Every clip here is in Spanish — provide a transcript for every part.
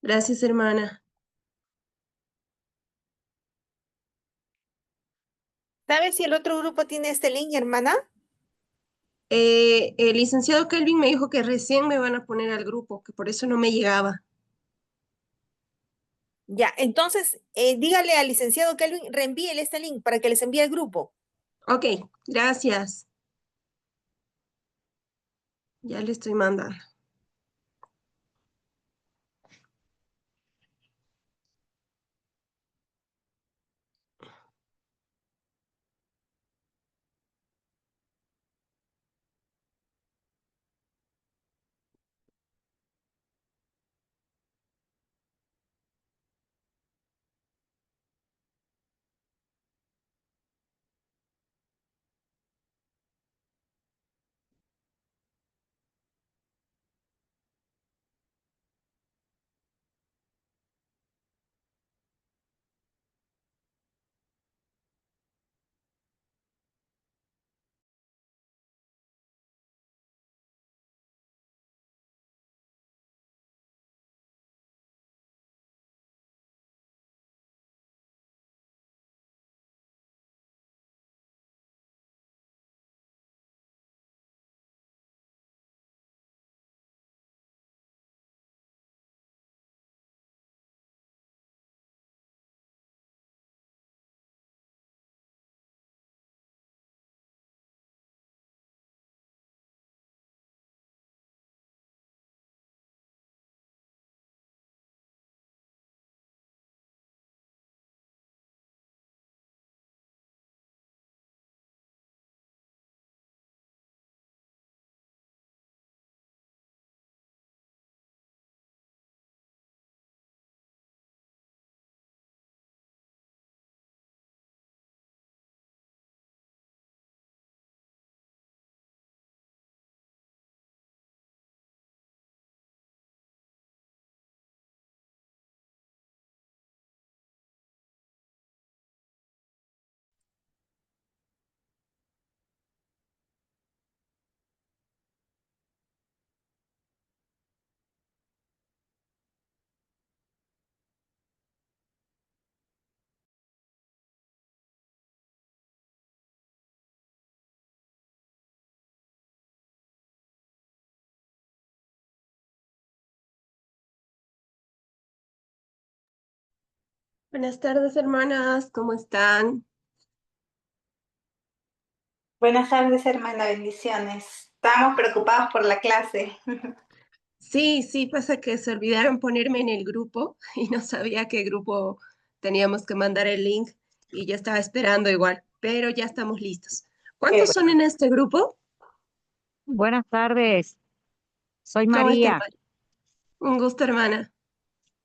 Gracias, hermana. ¿Sabes si el otro grupo tiene este link, hermana? El licenciado Kelvin me dijo que recién me van a poner al grupo, que por eso no me llegaba. Ya, entonces dígale al licenciado Kelvin, reenvíele este link para que les envíe el grupo. Ok, gracias. Ya le estoy mandando. Buenas tardes, hermanas. ¿Cómo están? Buenas tardes, hermana, bendiciones. Estamos preocupados por la clase. Sí, sí, pasa que se olvidaron ponerme en el grupo y no sabía qué grupo teníamos que mandar el link y yo estaba esperando igual, pero ya estamos listos. Qué ¿Cuántos son bueno. en este grupo? Buenas tardes, soy ¿Cómo está, María. hermana? Un gusto, hermana.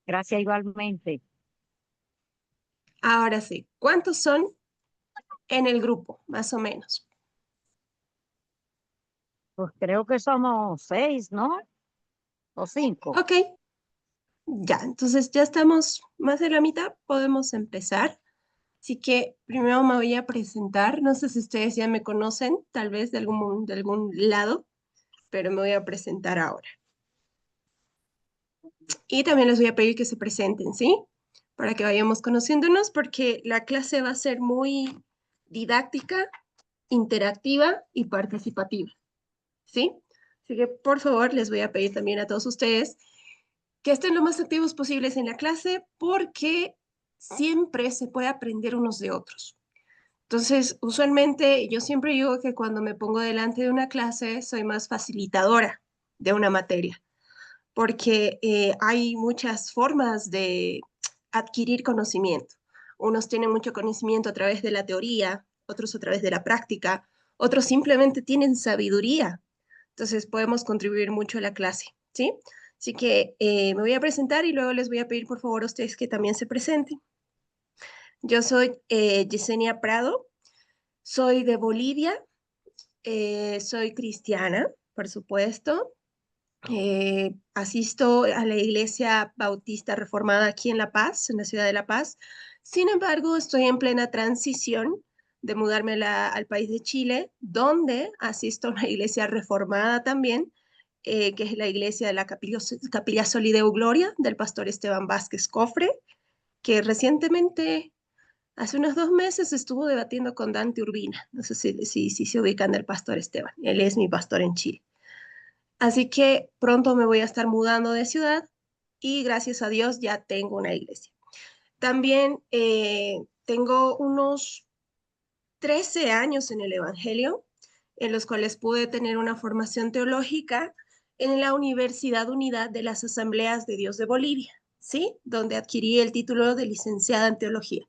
Gracias igualmente. Ahora sí, ¿cuántos son en el grupo, más o menos? Pues creo que somos 6, ¿no? O 5. Ok, ya, entonces ya estamos más de la mitad, podemos empezar. Así que primero me voy a presentar. No sé si ustedes ya me conocen, tal vez de algún lado, pero me voy a presentar ahora. Y también les voy a pedir que se presenten, ¿sí? Para que vayamos conociéndonos, porque la clase va a ser muy didáctica, interactiva y participativa, ¿sí? Así que por favor les voy a pedir también a todos ustedes que estén lo más activos posibles en la clase, porque siempre se puede aprender unos de otros. Entonces, usualmente yo siempre digo que cuando me pongo delante de una clase soy más facilitadora de una materia, porque hay muchas formas de adquirir conocimiento. Unos tienen mucho conocimiento a través de la teoría, otros a través de la práctica, otros simplemente tienen sabiduría. Entonces, podemos contribuir mucho a la clase, ¿sí? Así que me voy a presentar y luego les voy a pedir por favor a ustedes que también se presenten. Yo soy Yesenia Prado. Soy de Bolivia, soy cristiana, por supuesto. Asisto a la Iglesia Bautista Reformada aquí en La Paz, en la ciudad de La Paz. Sin embargo, estoy en plena transición de mudarme al país de Chile, donde asisto a una iglesia reformada también, que es la iglesia de la Capilla Solideo Gloria del pastor Esteban Vázquez Cofre, que recientemente, hace unos 2 meses, estuvo debatiendo con Dante Urbina. No sé si se ubican del pastor Esteban. Él es mi pastor en Chile. Así que pronto me voy a estar mudando de ciudad y gracias a Dios ya tengo una iglesia. También tengo unos 13 años en el Evangelio, en los cuales pude tener una formación teológica en la Universidad Unidad de las Asambleas de Dios de Bolivia, ¿sí? Donde adquirí el título de licenciada en teología.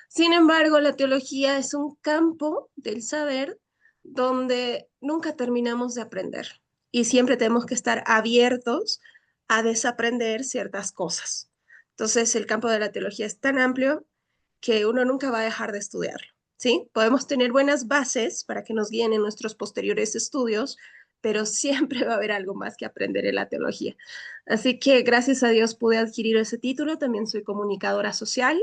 Sin embargo, la teología es un campo del saber donde nunca terminamos de aprender y siempre tenemos que estar abiertos a desaprender ciertas cosas. Entonces, el campo de la teología es tan amplio que uno nunca va a dejar de estudiarlo, ¿sí? Podemos tener buenas bases para que nos guíen en nuestros posteriores estudios, pero siempre va a haber algo más que aprender en la teología. Así que gracias a Dios pude adquirir ese título. También soy comunicadora social,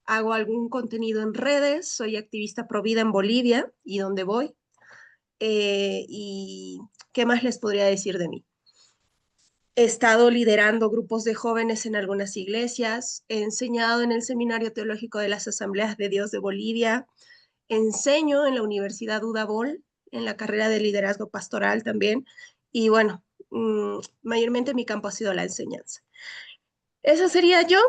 hago algún contenido en redes, soy activista pro vida en Bolivia y donde voy. ¿Y qué más les podría decir de mí? He estado liderando grupos de jóvenes en algunas iglesias, he enseñado en el Seminario Teológico de las Asambleas de Dios de Bolivia, enseño en la Universidad Udabol, en la carrera de liderazgo pastoral también, y bueno, mayormente mi campo ha sido la enseñanza. Eso sería yo.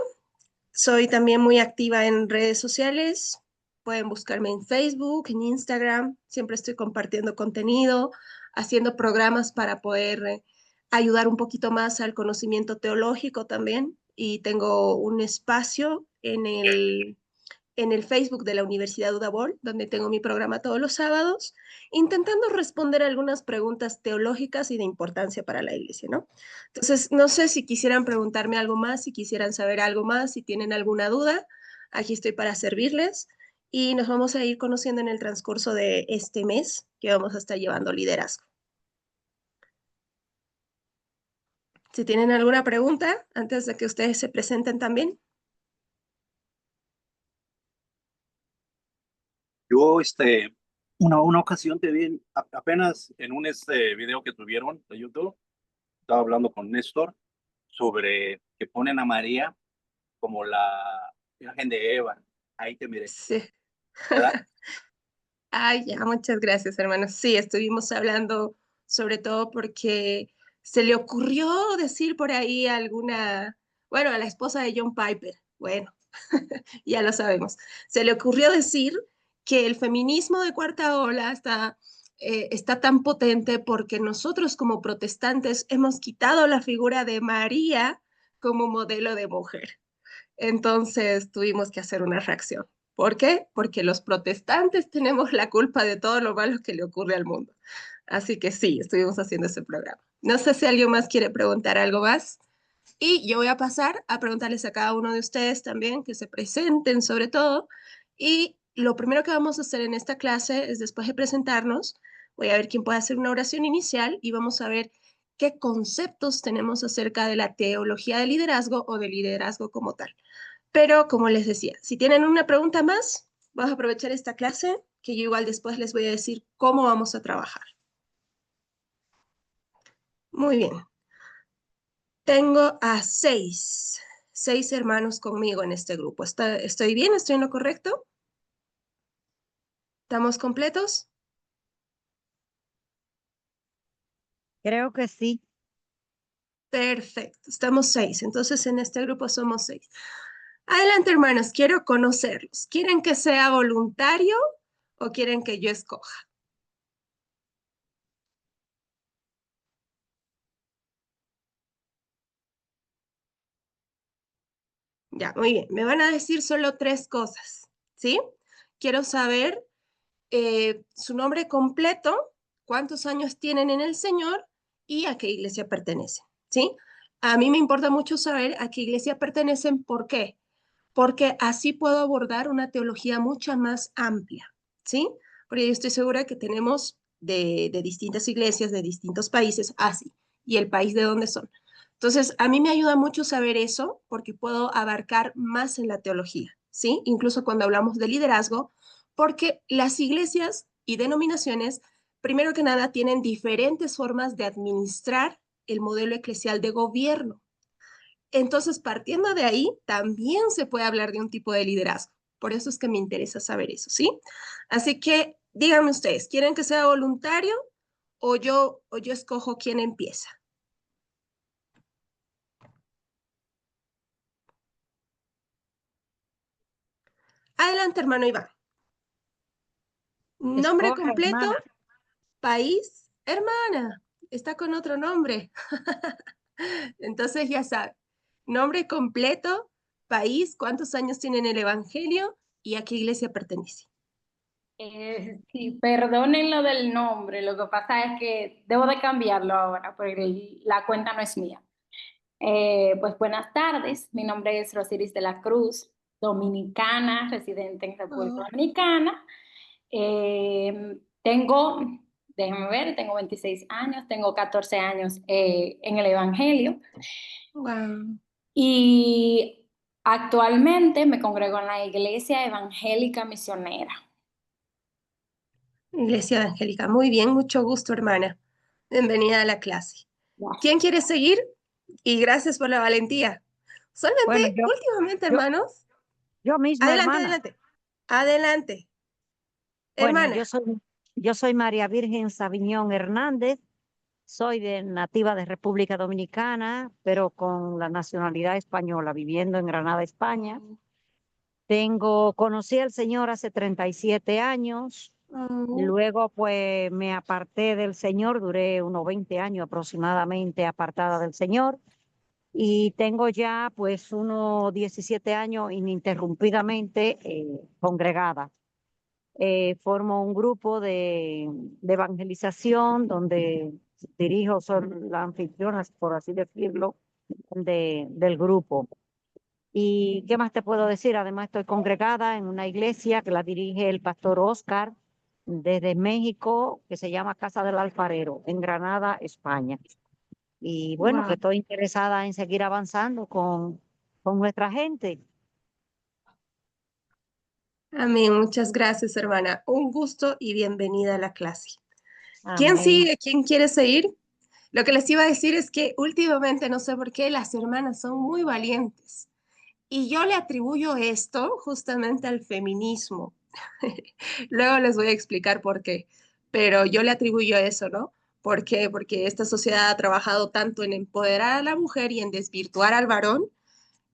Soy también muy activa en redes sociales. Pueden buscarme en Facebook, en Instagram. Siempre estoy compartiendo contenido, haciendo programas para poder ayudar un poquito más al conocimiento teológico también. Y tengo un espacio en el Facebook de la Universidad Udabol, donde tengo mi programa todos los sábados, intentando responder algunas preguntas teológicas y de importancia para la iglesia, ¿no? Entonces, no sé si quisieran preguntarme algo más, si quisieran saber algo más, si tienen alguna duda, aquí estoy para servirles y nos vamos a ir conociendo en el transcurso de este mes que vamos a estar llevando liderazgo. Si tienen alguna pregunta, antes de que ustedes se presenten también. Yo, una ocasión te vi apenas en un video que tuvieron de YouTube, estaba hablando con Néstor sobre que ponen a María como la imagen de Eva. Ahí te miré, Sí. ¿verdad? Ay, ya, muchas gracias, hermanos. Sí, estuvimos hablando sobre todo porque se le ocurrió decir por ahí alguna, bueno, a la esposa de John Piper, bueno, ya lo sabemos, se le ocurrió decir que el feminismo de cuarta ola está tan potente porque nosotros como protestantes hemos quitado la figura de María como modelo de mujer. Entonces tuvimos que hacer una reacción. ¿Por qué? Porque los protestantes tenemos la culpa de todo lo malo que le ocurre al mundo. Así que sí, estuvimos haciendo ese programa. No sé si alguien más quiere preguntar algo más. Y yo voy a pasar a preguntarles a cada uno de ustedes también que se presenten sobre todo. Y lo primero que vamos a hacer en esta clase es después de presentarnos, voy a ver quién puede hacer una oración inicial y vamos a ver qué conceptos tenemos acerca de la teología del liderazgo o del liderazgo como tal. Pero como les decía, si tienen una pregunta más, vamos a aprovechar esta clase, que yo igual después les voy a decir cómo vamos a trabajar. Muy bien. Tengo a seis hermanos conmigo en este grupo. ¿Estoy bien? ¿Estoy en lo correcto? ¿Estamos completos? Creo que sí. Perfecto, estamos 6. Entonces en este grupo somos 6. Adelante, hermanos, quiero conocerlos. ¿Quieren que sea voluntario o quieren que yo escoja? Ya, muy bien. Me van a decir solo 3 cosas, ¿sí? Quiero saber su nombre completo, cuántos años tienen en el Señor y a qué iglesia pertenecen, ¿sí? A mí me importa mucho saber a qué iglesia pertenecen. ¿Por qué? Porque así puedo abordar una teología mucho más amplia, ¿sí? Porque yo estoy segura que tenemos de distintas iglesias, de distintos países, así, y el país de donde son. Entonces, a mí me ayuda mucho saber eso porque puedo abarcar más en la teología, ¿sí? Incluso cuando hablamos de liderazgo, porque las iglesias y denominaciones, primero que nada, tienen diferentes formas de administrar el modelo eclesial de gobierno. Entonces, partiendo de ahí, también se puede hablar de un tipo de liderazgo. Por eso es que me interesa saber eso, ¿sí? Así que díganme ustedes, ¿quieren que sea voluntario o yo escojo quién empieza? Adelante, hermano Iván. Nombre Escoge, completo, hermana. país, hermana. Está con otro nombre. Entonces ya sabe. Nombre completo, país, cuántos años tiene en el Evangelio y a qué iglesia pertenece. Sí, perdonen lo del nombre, lo que pasa es que debo de cambiarlo ahora, porque la cuenta no es mía. Pues buenas tardes, mi nombre es Rosiris de la Cruz, dominicana, residente en República Oh, Dominicana. Tengo, déjenme ver, tengo 26 años, tengo 14 años en el Evangelio wow. y actualmente me congrego en la Iglesia Evangélica Misionera. Iglesia Evangélica. Muy bien, mucho gusto, hermana. Bienvenida a la clase. Gracias. ¿Quién quiere seguir? Y gracias por la valentía. Bueno, Solamente, últimamente, yo, hermanos. yo misma, Adelante, hermana. adelante. Adelante. Bueno, Hermana. yo soy María Virgen Sabiñón Hernández, soy nativa de República Dominicana, pero con la nacionalidad española, viviendo en Granada, España. Conocí al Señor hace 37 años, Oh, luego pues me aparté del Señor, duré unos 20 años aproximadamente apartada del Señor y tengo ya pues unos 17 años ininterrumpidamente congregada. Formo un grupo de evangelización donde dirijo, soy la anfitriona, por así decirlo, del grupo. ¿Y qué más te puedo decir? Además, estoy congregada en una iglesia que la dirige el pastor Oscar desde México, que se llama Casa del Alfarero, en Granada, España. Y bueno, que wow. estoy interesada en seguir avanzando con nuestra gente. Amén. Muchas gracias, hermana. Un gusto y bienvenida a la clase. ¿Quién Amén. sigue? ¿Quién quiere seguir? Lo que les iba a decir es que últimamente, no sé por qué, las hermanas son muy valientes. Y yo le atribuyo esto justamente al feminismo. Luego les voy a explicar por qué, pero yo le atribuyo eso, ¿no? ¿Por qué? Porque esta sociedad ha trabajado tanto en empoderar a la mujer y en desvirtuar al varón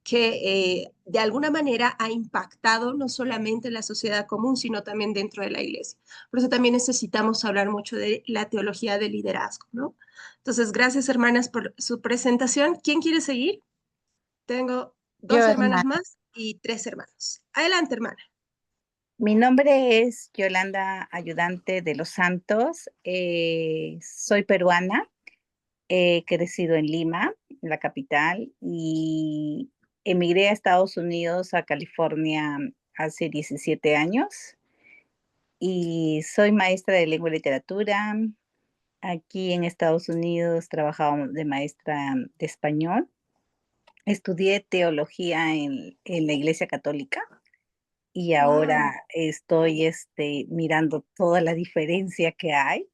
que de alguna manera ha impactado no solamente en la sociedad común, sino también dentro de la iglesia. Por eso también necesitamos hablar mucho de la teología del liderazgo, ¿no? Entonces, gracias hermanas por su presentación. ¿Quién quiere seguir? Tengo Yo, dos hermanas hermana. más y tres hermanos. Adelante, hermana. Mi nombre es Yolanda Ayudante de los Santos. Soy peruana. He crecido en Lima, la capital, y emigré a Estados Unidos, a California, hace 17 años. Y soy maestra de lengua y literatura. Aquí en Estados Unidos trabajaba de maestra de español. Estudié teología en la Iglesia Católica y Wow. ahora estoy mirando toda la diferencia que hay.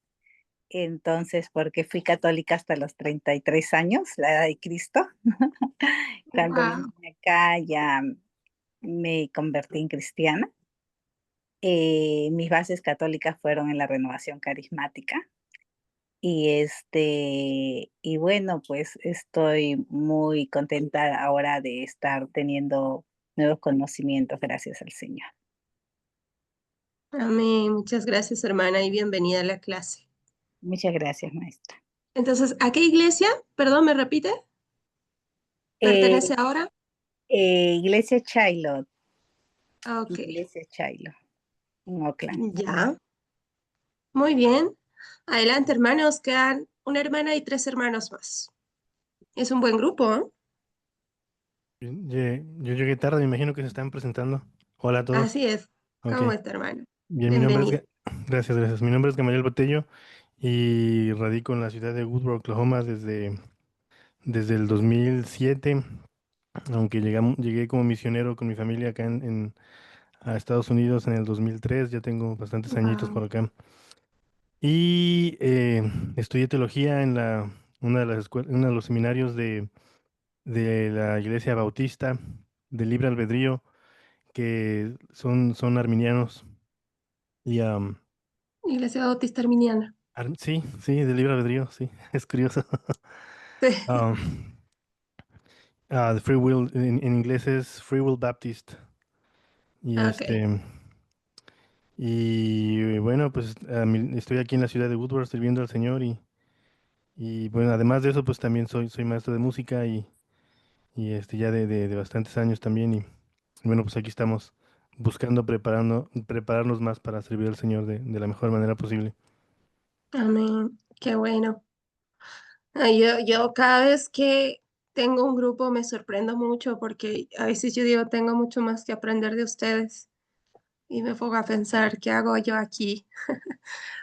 Entonces, porque fui católica hasta los 33 años, la edad de Cristo. Cuando vine Wow. acá ya me convertí en cristiana. Mis bases católicas fueron en la renovación carismática. Y bueno, pues estoy muy contenta ahora de estar teniendo nuevos conocimientos, gracias al Señor. Amén. Muchas gracias, hermana, y bienvenida a la clase. Muchas gracias, maestra. Entonces, ¿a qué iglesia? Perdón, ¿me repite? Eh, ¿Pertenece ahora? Iglesia Shiloh, Ah, ok. Iglesia Shiloh, en Oakland. Ya. Muy bien. Adelante, hermanos. Quedan una hermana y tres hermanos más. Es un buen grupo, ¿eh? Yo llegué tarde, me imagino que se están presentando. Hola a todos. Así es. Ok. ¿Cómo está, hermano? Bien, mi nombre es... Bienvenido. Gracias, gracias. Mi nombre es Gamaliel Botello y radico en la ciudad de Woodrow, Oklahoma desde el 2007, aunque llegué como misionero con mi familia acá a Estados Unidos en el 2003, ya tengo bastantes añitos Wow. por acá. Y estudié teología en la uno de los seminarios de la Iglesia Bautista del Libre Albedrío, que son arminianos. Y Iglesia Bautista Arminiana. sí, sí, del Libre Albedrío, sí, es curioso. Sí. Um, the Free Will, en inglés es Free Will Baptist. Y Ok. bueno, pues estoy aquí en la ciudad de Woodward sirviendo al Señor y bueno, además de eso, pues también soy maestro de música y ya de bastantes años también. Y bueno, pues aquí estamos buscando, prepararnos más para servir al Señor de la mejor manera posible. Amén. Qué bueno. Ay, yo cada vez que tengo un grupo me sorprendo mucho porque a veces yo digo, tengo mucho más que aprender de ustedes y me pongo a pensar, ¿qué hago yo aquí?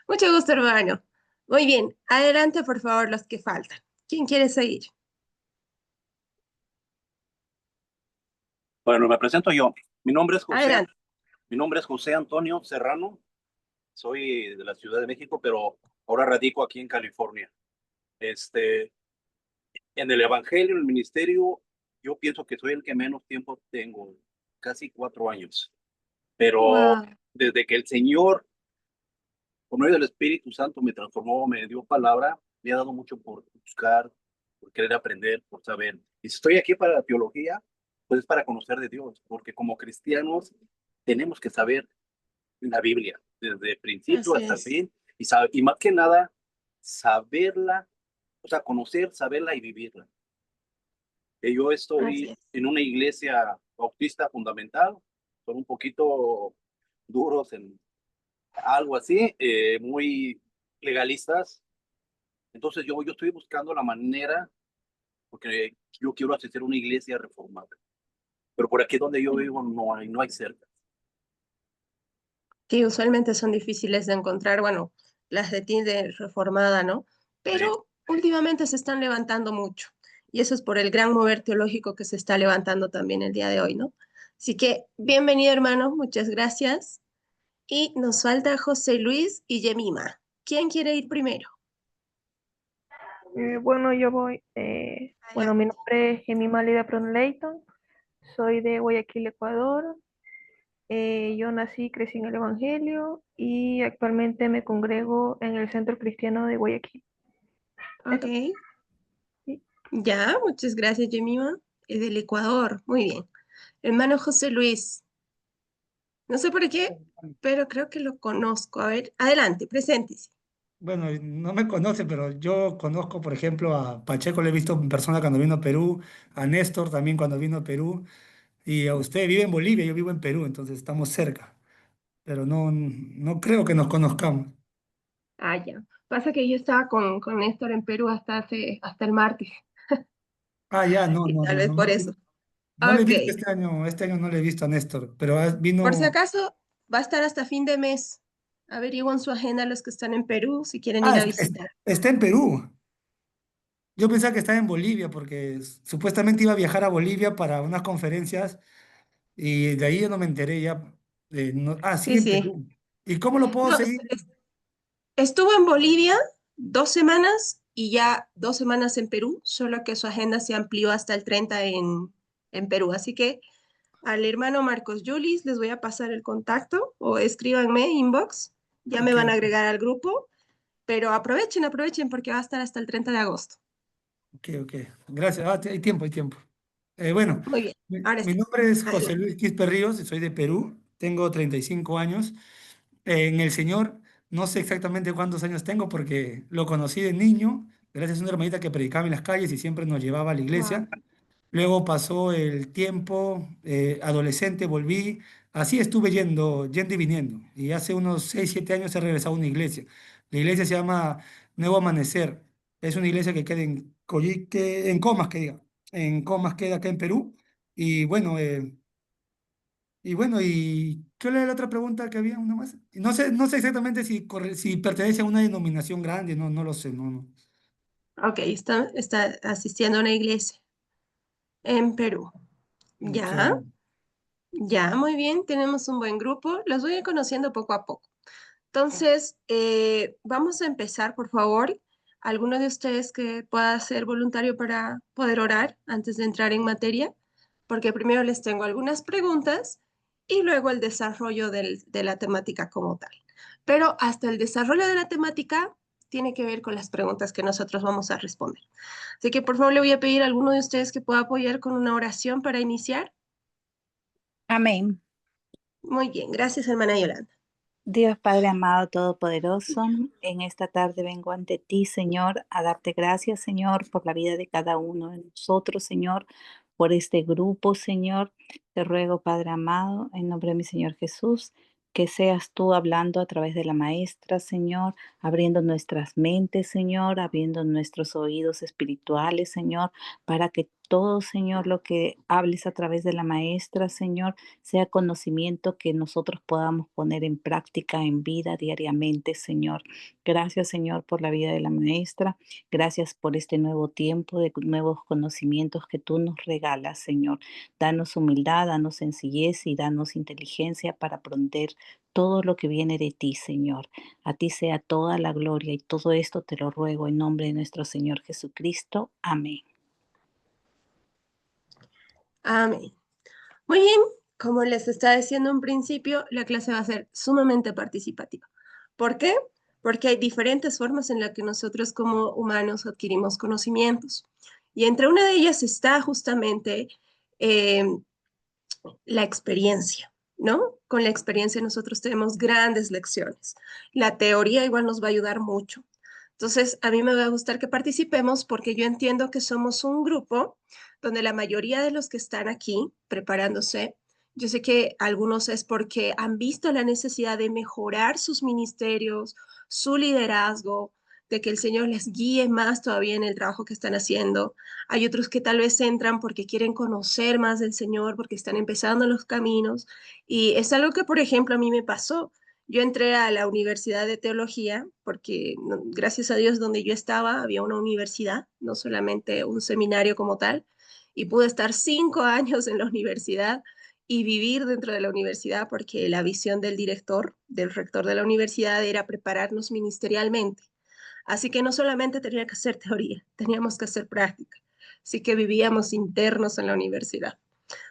Mucho gusto, hermano. Muy bien, adelante por favor los que faltan. ¿Quién quiere seguir? Bueno, me presento yo. Mi nombre es José, Adelante. mi nombre es José Antonio Serrano. Soy de la Ciudad de México, pero ahora radico aquí en California. Este, en el Evangelio, en el ministerio, yo pienso que soy el que menos tiempo tengo, casi 4 años. Pero Wow. desde que el Señor, por medio del Espíritu Santo, me transformó, me dio palabra, me ha dado mucho por buscar, por querer aprender, por saber. Y si estoy aquí para la teología, pues es para conocer de Dios, porque como cristianos tenemos que saber la Biblia, desde el principio Así hasta el es. fin, y más que nada, saberla, o sea, conocer, saberla y vivirla. Yo Así estoy es. en una iglesia bautista fundamental, son un poquito duros en algo así, muy legalistas. Entonces yo estoy buscando la manera, porque yo quiero hacer una iglesia reformada. Pero por aquí donde yo vivo no hay cerca. Sí, usualmente son difíciles de encontrar, bueno, las de Tinder reformada, ¿no? Sí. Pero últimamente se están levantando mucho y eso es por el gran mover teológico que se está levantando también el día de hoy, ¿no? Así que bienvenido, hermano, muchas gracias. Y nos falta José Luis y Yemima. ¿Quién quiere ir primero? Bueno, yo voy. Bueno, mi Adelante. nombre es Gemima Lida Pron Leighton, soy de Guayaquil, Ecuador. Yo nací y crecí en el Evangelio y actualmente me congrego en el Centro Cristiano de Guayaquil. Ok, Eso. Sí. ya, muchas gracias, Yemima. Es del Ecuador, muy bien. Hermano José Luis, no sé por qué, pero creo que lo conozco. A ver, adelante, preséntese. Bueno, no me conoce, pero yo conozco, por ejemplo, a Pacheco, le he visto en persona cuando vino a Perú, a Néstor también cuando vino a Perú, y a usted vive en Bolivia, yo vivo en Perú, entonces estamos cerca, pero no creo que nos conozcamos. Ah, ya. Pasa que yo estaba con Néstor en Perú hasta el martes, Ah, ya, y tal vez por eso. no le he Ok. visto este año no le he visto a Néstor, pero Por si vino, acaso, va a estar hasta fin de mes. Averigüen su agenda los que están en Perú si quieren ir a visitar. está en Perú. Yo pensaba que estaba en Bolivia porque supuestamente iba a viajar a Bolivia para unas conferencias y de ahí yo no me enteré ya. Sigue Sí, en sí. Perú. ¿Y cómo lo puedo No, seguir? estuvo en Bolivia 2 semanas y ya 2 semanas en Perú, solo que su agenda se amplió hasta el 30 en Perú. Así que al hermano Marcos Yulis les voy a pasar el contacto o escríbanme inbox, ya me Ok, van a agregar al grupo, pero aprovechen porque va a estar hasta el 30 de agosto. ok. Gracias. Hay tiempo, hay tiempo. Bueno, Muy bien, ahora mi sí, nombre es José adelante. Luis Quispe Ríos y soy de Perú. Tengo 35 años. En el Señor, no sé exactamente cuántos años tengo porque lo conocí de niño, gracias a una hermanita que predicaba en las calles y siempre nos llevaba a la Wow. iglesia. Luego pasó el tiempo, adolescente, volví. Así estuve yendo y viniendo. Y hace unos 6 7 años he regresado a una iglesia. La iglesia se llama Nuevo Amanecer. Es una iglesia que queda en Coyique, en Comas, que diga. En Comas queda acá en Perú. Y bueno, ¿y qué era la otra pregunta que había? Una más. No sé exactamente si pertenece a una denominación grande, no lo sé, no. Ok, está asistiendo a una iglesia en Perú. Ok, Ya, ya, muy bien, tenemos un buen grupo. Los voy a ir conociendo poco a poco. Entonces, vamos a empezar, por favor. ¿Alguno de ustedes que pueda ser voluntario para poder orar antes de entrar en materia? Porque primero les tengo algunas preguntas y luego el desarrollo de la temática como tal. Pero hasta el desarrollo de la temática tiene que ver con las preguntas que nosotros vamos a responder. Así que por favor le voy a pedir a alguno de ustedes que pueda apoyar con una oración para iniciar. Amén. Muy bien, gracias hermana Yolanda. Dios Padre amado, todopoderoso, en esta tarde vengo ante ti, Señor, a darte gracias, Señor, por la vida de cada uno de nosotros, Señor, por este grupo, Señor. Te ruego, Padre amado, en nombre de mi Señor Jesús, que seas tú hablando a través de la maestra, Señor, abriendo nuestras mentes, Señor, abriendo nuestros oídos espirituales, Señor, para que todo, Señor, lo que hables a través de la maestra, Señor, sea conocimiento que nosotros podamos poner en práctica, en vida diariamente, Señor. Gracias, Señor, por la vida de la maestra. Gracias por este nuevo tiempo de nuevos conocimientos que tú nos regalas, Señor. Danos humildad, danos sencillez y danos inteligencia para aprender todo lo que viene de ti, Señor. A ti sea toda la gloria y todo esto te lo ruego en nombre de nuestro Señor Jesucristo. Amén. Amén. Muy bien, como les estaba diciendo en principio, la clase va a ser sumamente participativa. ¿Por qué? Porque hay diferentes formas en las que nosotros como humanos adquirimos conocimientos. Y entre una de ellas está justamente eh, la experiencia, ¿no? Con la experiencia nosotros tenemos grandes lecciones. La teoría igual nos va a ayudar mucho. Entonces, a mí me va a gustar que participemos porque yo entiendo que somos un grupo donde la mayoría de los que están aquí preparándose, yo sé que algunos es porque han visto la necesidad de mejorar sus ministerios, su liderazgo, de que el Señor les guíe más todavía en el trabajo que están haciendo. Hay otros que tal vez entran porque quieren conocer más del Señor, porque están empezando los caminos. Y es algo que, por ejemplo, a mí me pasó. Yo entré a la Universidad de Teología porque, gracias a Dios, donde yo estaba había una universidad, no solamente un seminario como tal, y pude estar 5 años en la universidad y vivir dentro de la universidad porque la visión del director, del rector de la universidad, era prepararnos ministerialmente. Así que no solamente tenía que hacer teoría, teníamos que hacer práctica. Así que vivíamos internos en la universidad.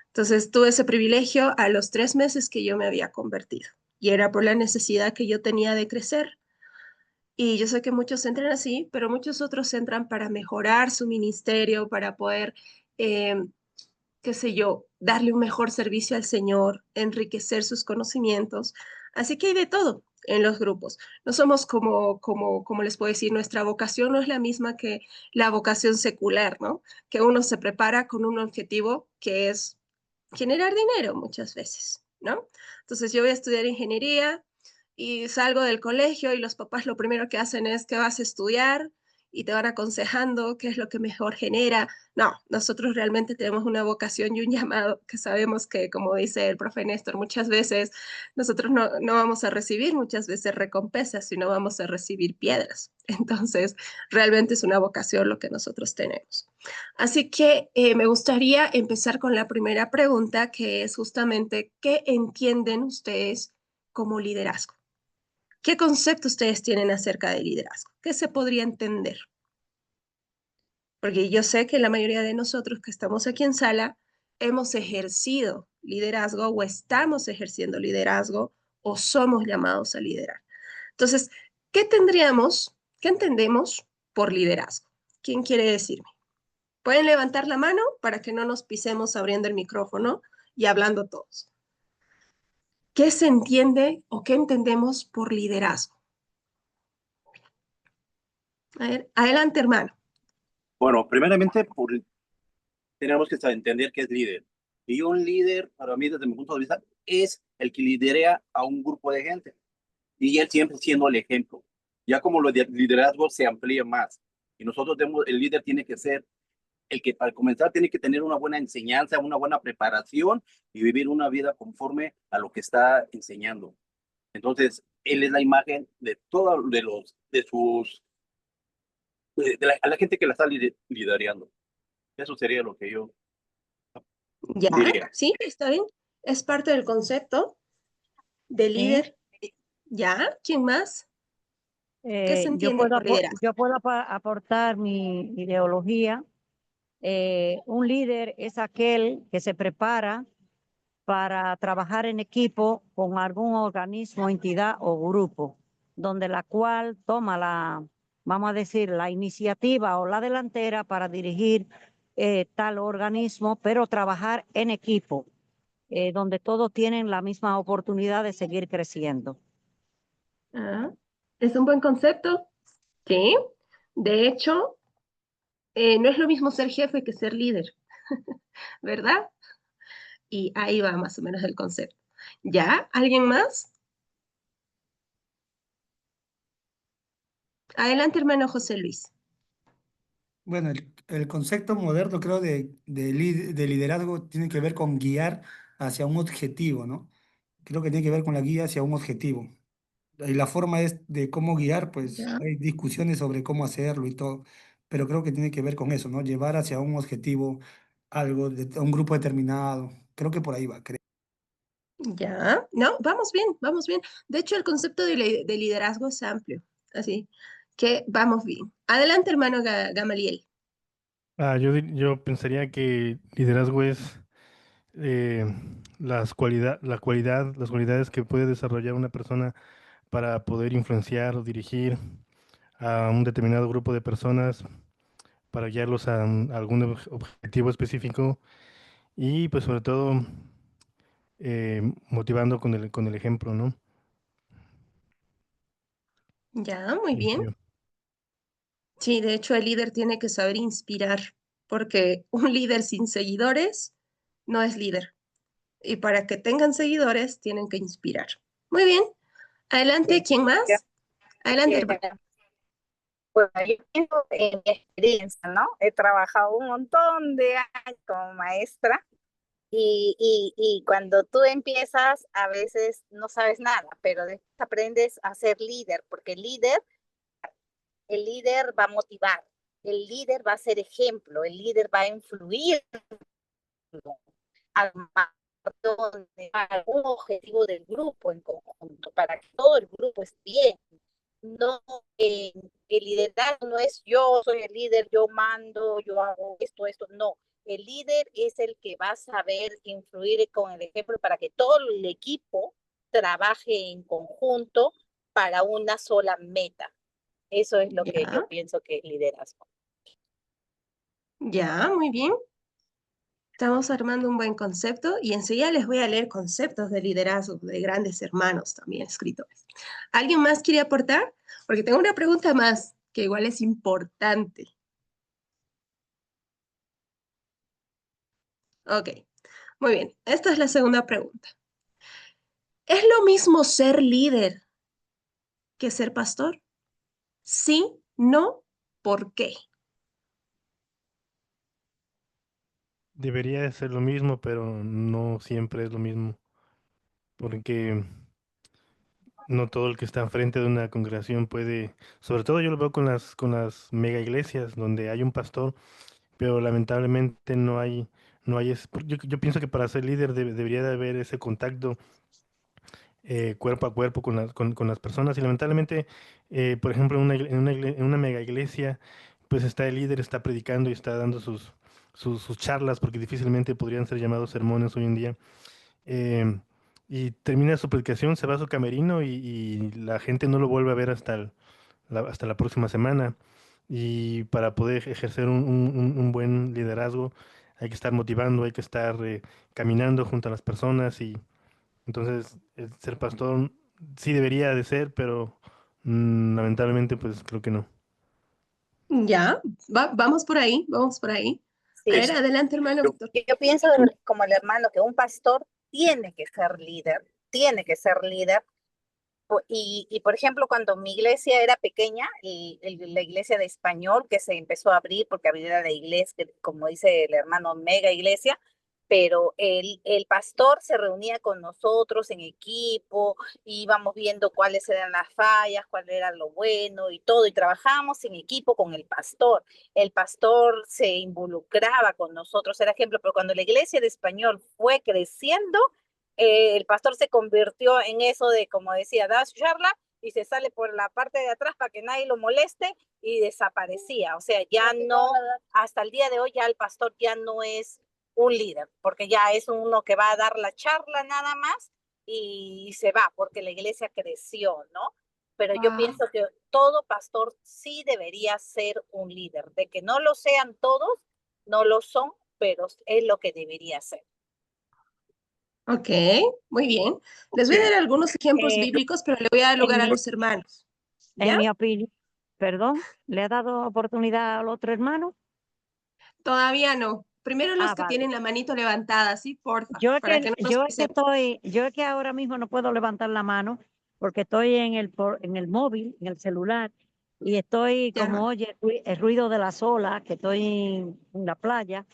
Entonces tuve ese privilegio a los 3 meses que yo me había convertido. Y era por la necesidad que yo tenía de crecer. Y yo sé que muchos entran así, pero muchos otros entran para mejorar su ministerio, para poder, eh, qué sé yo, darle un mejor servicio al Señor, enriquecer sus conocimientos. Así que hay de todo en los grupos. No somos como les puedo decir, nuestra vocación no es la misma que la vocación secular, ¿no? Que uno se prepara con un objetivo que es generar dinero muchas veces, ¿no? Entonces yo voy a estudiar ingeniería y salgo del colegio y los papás lo primero que hacen es que vas a estudiar y te van aconsejando qué es lo que mejor genera. No, nosotros realmente tenemos una vocación y un llamado que sabemos que, como dice el profe Néstor, muchas veces nosotros no vamos a recibir muchas veces recompensas, sino vamos a recibir piedras. Entonces, realmente es una vocación lo que nosotros tenemos. Así que me gustaría empezar con la primera pregunta, que es justamente, ¿qué entienden ustedes como liderazgo? ¿Qué concepto ustedes tienen acerca del liderazgo? ¿Qué se podría entender? Porque yo sé que la mayoría de nosotros que estamos aquí en sala hemos ejercido liderazgo o estamos ejerciendo liderazgo o somos llamados a liderar. Entonces, ¿qué entendemos por liderazgo? ¿Quién quiere decirme? Pueden levantar la mano para que no nos pisemos abriendo el micrófono y hablando todos. ¿Qué se entiende o qué entendemos por liderazgo? A ver, adelante, hermano. Bueno, primeramente, tenemos que entender qué es líder. Y un líder, para mí, desde mi punto de vista, es el que lidera a un grupo de gente. Y él siempre siendo el ejemplo. Ya como lo de liderazgo se amplía más. Y nosotros tenemos, el líder tiene que ser el que para comenzar tiene que tener una buena enseñanza, una buena preparación y vivir una vida conforme a lo que está enseñando. Entonces, él es la imagen de todos a la gente que la está liderando. Eso sería lo que yo Ya, diría. sí, está bien. Es parte del concepto de Sí. líder. ¿Ya? ¿Quién más? ¿Qué se entiende por liderazgo? Yo puedo aportar mi ideología. Un líder es aquel que se prepara para trabajar en equipo con algún organismo, entidad o grupo, donde la cual toma vamos a decir, la iniciativa o la delantera para dirigir tal organismo, pero trabajar en equipo, donde todos tienen la misma oportunidad de seguir creciendo. Ah, es un buen concepto, sí. De hecho, no es lo mismo ser jefe que ser líder, ¿verdad? Y ahí va más o menos el concepto. ¿Ya? ¿Alguien más? Adelante, hermano José Luis. Bueno, el concepto moderno, creo, de liderazgo tiene que ver con guiar hacia un objetivo, ¿no? Creo que tiene que ver con la guía hacia un objetivo. Y la forma es de cómo guiar, pues Ya. hay discusiones sobre cómo hacerlo y todo, pero creo que tiene que ver con eso, ¿no? Llevar hacia un objetivo algo, de un grupo determinado. Creo que por ahí va, creo. Ya, no, vamos bien, vamos bien. De hecho, el concepto de liderazgo es amplio, así que vamos bien. Adelante, hermano Gamaliel. Yo pensaría que liderazgo es eh, las cualidades que puede desarrollar una persona para poder influenciar o dirigir a un determinado grupo de personas, para guiarlos a algún objetivo específico y pues sobre todo motivando con el ejemplo, ¿no? Ya, muy Pienso bien. yo. Sí, de hecho, el líder tiene que saber inspirar, porque un líder sin seguidores no es líder. Y para que tengan seguidores, tienen que inspirar. Muy bien. Adelante, ¿quién Ya, más? Adelante, hermano. bueno, yo pienso en mi experiencia, ¿no? He trabajado un montón de años como maestra y cuando tú empiezas, a veces no sabes nada, pero después aprendes a ser líder, porque el líder va a motivar, el líder va a ser ejemplo, el líder va a influir al algún objetivo del grupo en conjunto, para que todo el grupo esté bien. No, el liderazgo no es yo soy el líder, yo mando, yo hago esto, no. El líder es el que va a saber influir con el ejemplo para que todo el equipo trabaje en conjunto para una sola meta. Eso es lo que yo Ya, pienso que es liderazgo. ya, muy bien. Estamos armando un buen concepto y enseguida les voy a leer conceptos de liderazgo de grandes hermanos también escritores. ¿Alguien más quiere aportar? Porque tengo una pregunta más que igual es importante. Ok, muy bien. Esta es la segunda pregunta. ¿Es lo mismo ser líder que ser pastor? Sí, no, ¿por qué? Debería de ser lo mismo, pero no siempre es lo mismo, porque no todo el que está enfrente de una congregación puede, sobre todo yo lo veo con las mega iglesias donde hay un pastor, pero lamentablemente yo pienso que para ser líder debería de haber ese contacto cuerpo a cuerpo con las personas y lamentablemente, por ejemplo, en una mega iglesia, pues está el líder, está predicando y está dando sus charlas, porque difícilmente podrían ser llamados sermones hoy en día. em, y termina su predicación, se va a su camerino y la gente no lo vuelve a ver hasta la próxima semana. Y para poder ejercer un buen liderazgo hay que estar motivando, hay que estar caminando junto a las personas y entonces el ser pastor sí debería de ser, pero lamentablemente pues creo que no. Ya, vamos por ahí, vamos por ahí. A Sí, ver, adelante, hermano Yo, Víctor. yo pienso como el hermano que un pastor tiene que ser líder. Y, por ejemplo, cuando mi iglesia era pequeña, la iglesia de español que se empezó a abrir, porque había la iglesia, como dice el hermano, mega iglesia, pero el pastor se reunía con nosotros en equipo, íbamos viendo cuáles eran las fallas, cuál era lo bueno y todo, y trabajábamos en equipo con el pastor. El pastor se involucraba con nosotros, era ejemplo, pero cuando la iglesia de español fue creciendo, el pastor se convirtió en eso de, como decía, da su charla y se sale por la parte de atrás para que nadie lo moleste y desaparecía. O sea, ya no, hasta el día de hoy ya el pastor ya no es un líder, porque ya es uno que va a dar la charla nada más y se va, porque la iglesia creció, ¿no? Pero yo pienso que todo pastor sí debería ser un líder, de que no lo sean todos, no lo son, pero es lo que debería ser. Ok, muy bien. Les voy a dar algunos ejemplos Eh, bíblicos, pero le voy a dar en lugar a mi, los hermanos. en ¿Ya? mi opinión, perdón, ¿le ha dado oportunidad al otro hermano? Todavía no. Primero los Ah, que vale. tienen la manito levantada, ¿sí? Porfa, Yo es para que, que no nos yo es que pasemos. estoy, yo es que ahora mismo no puedo levantar la mano porque estoy en el móvil, en el celular, y estoy Ya. como oye el ruido de las olas, que estoy en la playa.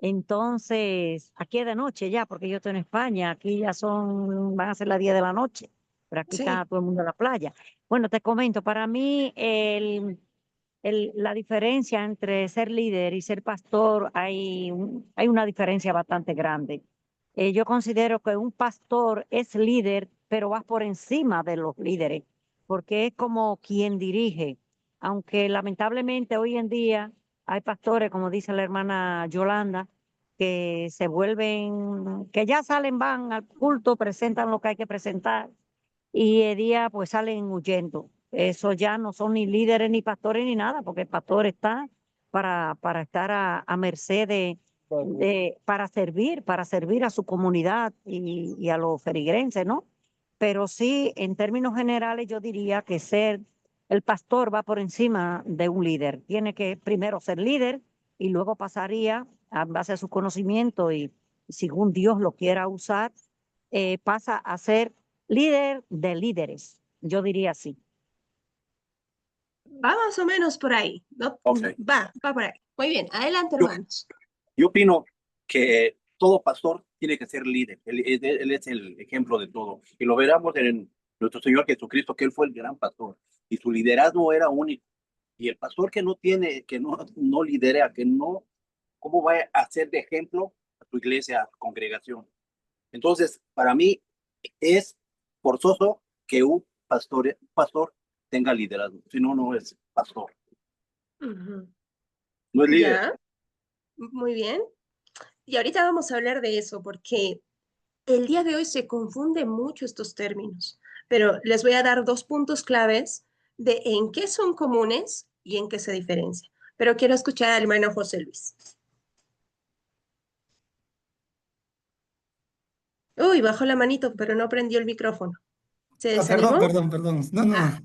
Entonces, aquí es de noche ya, porque yo estoy en España, aquí ya van a ser las 10 de la noche, pero aquí Sí. está todo el mundo en la playa. Bueno, te comento, para mí la diferencia entre ser líder y ser pastor, hay una diferencia bastante grande. Yo considero que un pastor es líder, pero va por encima de los líderes, porque es como quien dirige, aunque lamentablemente hoy en día hay pastores, como dice la hermana Yolanda, que se vuelven, que ya salen, van al culto, presentan lo que hay que presentar y el día pues salen huyendo. Eso ya no son ni líderes ni pastores ni nada, porque el pastor está para estar a merced para servir a su comunidad y a los feligreses, ¿no? Pero sí, en términos generales, yo diría que el pastor va por encima de un líder. Tiene que primero ser líder y luego pasaría, a base a su conocimiento y según Dios lo quiera usar, pasa a ser líder de líderes, yo diría así. Va más o menos por ahí. ¿No? Ok. Va por ahí. Muy bien. Adelante, Yo, hermanos. yo opino que todo pastor tiene que ser líder. Él es el ejemplo de todo. Y lo veremos en nuestro Señor Jesucristo, que Él fue el gran pastor. Y su liderazgo era único. Y el pastor que no tiene, que no lidera, que no, ¿cómo va a ser de ejemplo a su iglesia, a su congregación? Entonces, para mí es forzoso que un pastor tenga liderazgo. Si no, no es pastor. Ujú. No es líder. Ya, muy bien. Y ahorita vamos a hablar de eso porque el día de hoy se confunden mucho estos términos, pero les voy a dar dos puntos claves de en qué son comunes y en qué se diferencian. Pero quiero escuchar al hermano José Luis. Uy, bajó la manito, pero no prendió el micrófono. ¿Se Perdón, desanimó? perdón, perdón. No, no. Ah,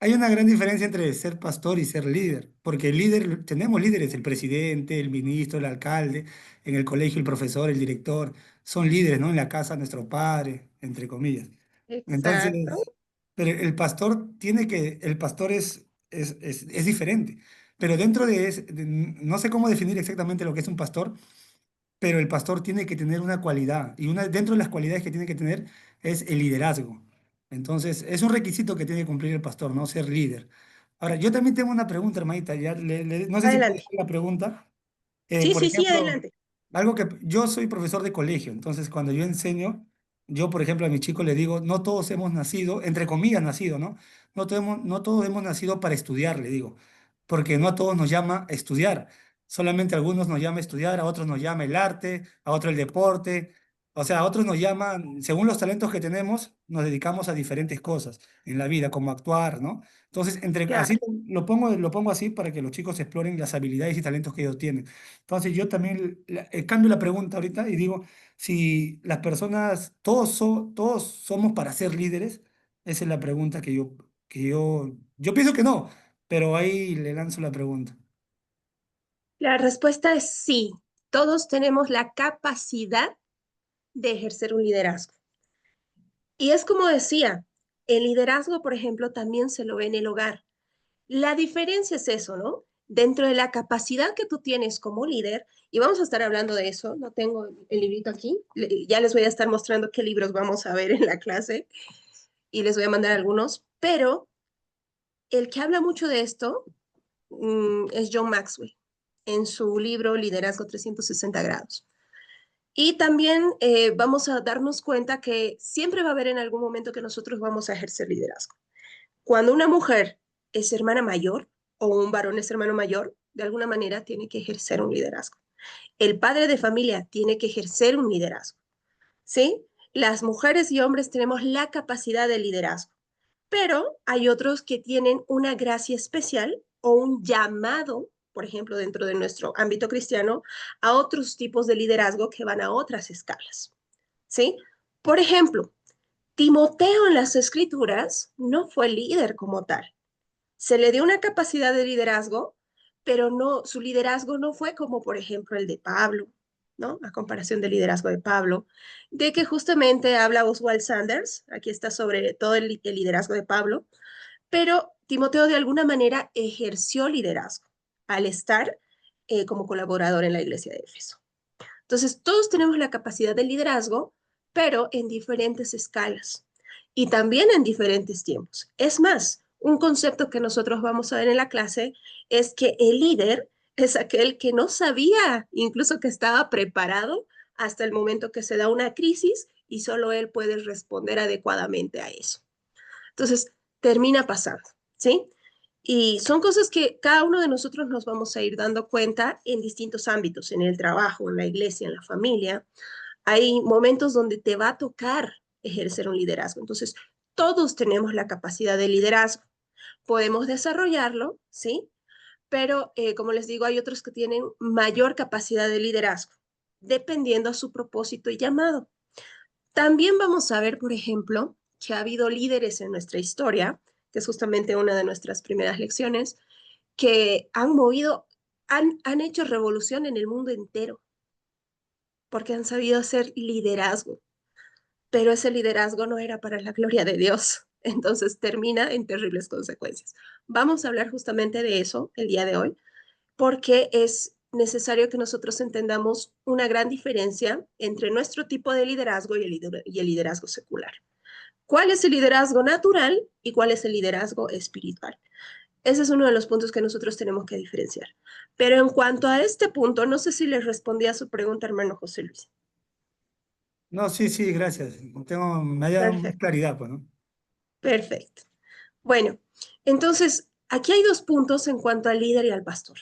Hay una gran diferencia entre ser pastor y ser líder, porque el líder, tenemos líderes, el presidente, el ministro, el alcalde, en el colegio el profesor, el director, son líderes, ¿no? En la casa nuestro padre, entre comillas. exacto. Entonces, pero el pastor es diferente, pero dentro no sé cómo definir exactamente lo que es un pastor, pero el pastor tiene que tener una cualidad y dentro de las cualidades que tiene que tener es el liderazgo. Entonces, es un requisito que tiene que cumplir el pastor, ¿no? Ser líder. Ahora, yo también tengo una pregunta, hermanita, no sé si puedo Adelante. hacer la pregunta. Sí, Por sí, sí, ejemplo, adelante. algo que yo soy profesor de colegio, entonces cuando yo enseño, yo, por ejemplo, a mis chicos les digo, no todos hemos nacido, entre comillas, nacido, ¿no? No todos hemos nacido para estudiar, le digo, porque no a todos nos llama estudiar, solamente a algunos nos llama estudiar, a otros nos llama el arte, a otros el deporte, o sea, a otros nos llaman, según los talentos que tenemos, nos dedicamos a diferentes cosas en la vida, como actuar, ¿no? Entonces, así Claro. lo pongo así para que los chicos exploren las habilidades y talentos que ellos tienen. Entonces yo también cambio la pregunta ahorita y digo, si las personas, todos somos para ser líderes, esa es la pregunta yo pienso que no, pero ahí le lanzo la pregunta. La respuesta es sí. Todos tenemos la capacidad de ejercer un liderazgo. Y es como decía, el liderazgo, por ejemplo, también se lo ve en el hogar. La diferencia es eso, ¿no? Dentro de la capacidad que tú tienes como líder, y vamos a estar hablando de eso, no tengo el librito aquí, ya les voy a estar mostrando qué libros vamos a ver en la clase y les voy a mandar algunos, pero el que habla mucho de esto es John Maxwell en su libro Liderazgo 360 grados. Y también vamos a darnos cuenta que siempre va a haber en algún momento que nosotros vamos a ejercer liderazgo. Cuando una mujer es hermana mayor o un varón es hermano mayor, de alguna manera tiene que ejercer un liderazgo. El padre de familia tiene que ejercer un liderazgo, ¿sí? Las mujeres y hombres tenemos la capacidad de liderazgo, pero hay otros que tienen una gracia especial o un llamado, por ejemplo, dentro de nuestro ámbito cristiano, a otros tipos de liderazgo que van a otras escalas, ¿sí? Por ejemplo, Timoteo en las Escrituras no fue líder como tal. Se le dio una capacidad de liderazgo, pero no, su liderazgo no fue como, por ejemplo, el de Pablo, ¿no? A comparación del liderazgo de Pablo, de que justamente habla Oswald Sanders, aquí está sobre todo el liderazgo de Pablo, pero Timoteo de alguna manera ejerció liderazgo al estar como colaborador en la iglesia de Éfeso. Entonces, todos tenemos la capacidad de liderazgo, pero en diferentes escalas y también en diferentes tiempos. Es más, un concepto que nosotros vamos a ver en la clase es que el líder es aquel que no sabía incluso que estaba preparado hasta el momento que se da una crisis y solo él puede responder adecuadamente a eso. Entonces, termina pasando, ¿sí? Y son cosas que cada uno de nosotros nos vamos a ir dando cuenta en distintos ámbitos, en el trabajo, en la iglesia, en la familia. Hay momentos donde te va a tocar ejercer un liderazgo. Entonces, todos tenemos la capacidad de liderazgo. Podemos desarrollarlo, ¿sí? Pero, como les digo, hay otros que tienen mayor capacidad de liderazgo, dependiendo a su propósito y llamado. También vamos a ver, por ejemplo, que ha habido líderes en nuestra historia, que es justamente una de nuestras primeras lecciones, que han movido, han hecho revolución en el mundo entero, porque han sabido hacer liderazgo, pero ese liderazgo no era para la gloria de Dios, entonces termina en terribles consecuencias. Vamos a hablar justamente de eso el día de hoy, porque es necesario que nosotros entendamos una gran diferencia entre nuestro tipo de liderazgo y el liderazgo secular. ¿Cuál es el liderazgo natural y cuál es el liderazgo espiritual? Ese es uno de los puntos que nosotros tenemos que diferenciar. Pero en cuanto a este punto, no sé si le respondí a su pregunta, hermano José Luis. No, sí, sí, gracias. Me ha dado más Perfecto, claridad, pues, ¿no? perfecto. Bueno, entonces, aquí hay dos puntos en cuanto al líder y al pastor.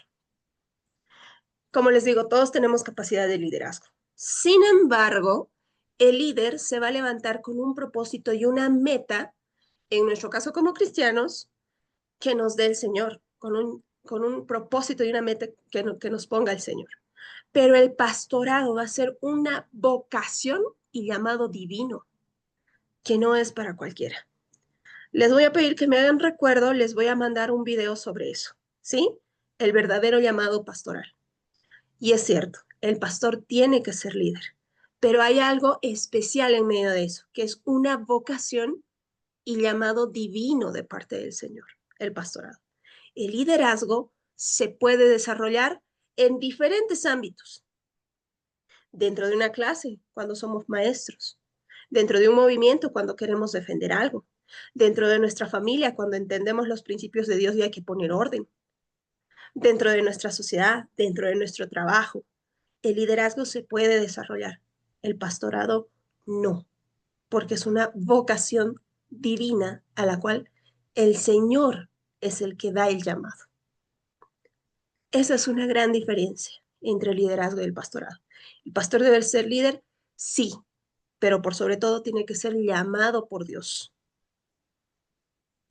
Como les digo, todos tenemos capacidad de liderazgo. Sin embargo, el líder se va a levantar con un propósito y una meta, en nuestro caso como cristianos, que nos dé el Señor, con un propósito y una meta que nos ponga el Señor. Pero el pastorado va a ser una vocación y llamado divino, que no es para cualquiera. Les voy a pedir que me hagan recuerdo, les voy a mandar un video sobre eso, ¿sí? El verdadero llamado pastoral. Y es cierto, el pastor tiene que ser líder, pero hay algo especial en medio de eso, que es una vocación y llamado divino de parte del Señor, el pastorado. El liderazgo se puede desarrollar en diferentes ámbitos. Dentro de una clase, cuando somos maestros. Dentro de un movimiento, cuando queremos defender algo. Dentro de nuestra familia, cuando entendemos los principios de Dios y hay que poner orden. Dentro de nuestra sociedad, dentro de nuestro trabajo. El liderazgo se puede desarrollar. El pastorado no, porque es una vocación divina a la cual el Señor es el que da el llamado. Esa es una gran diferencia entre el liderazgo y el pastorado. El pastor debe ser líder, sí, pero por sobre todo tiene que ser llamado por Dios.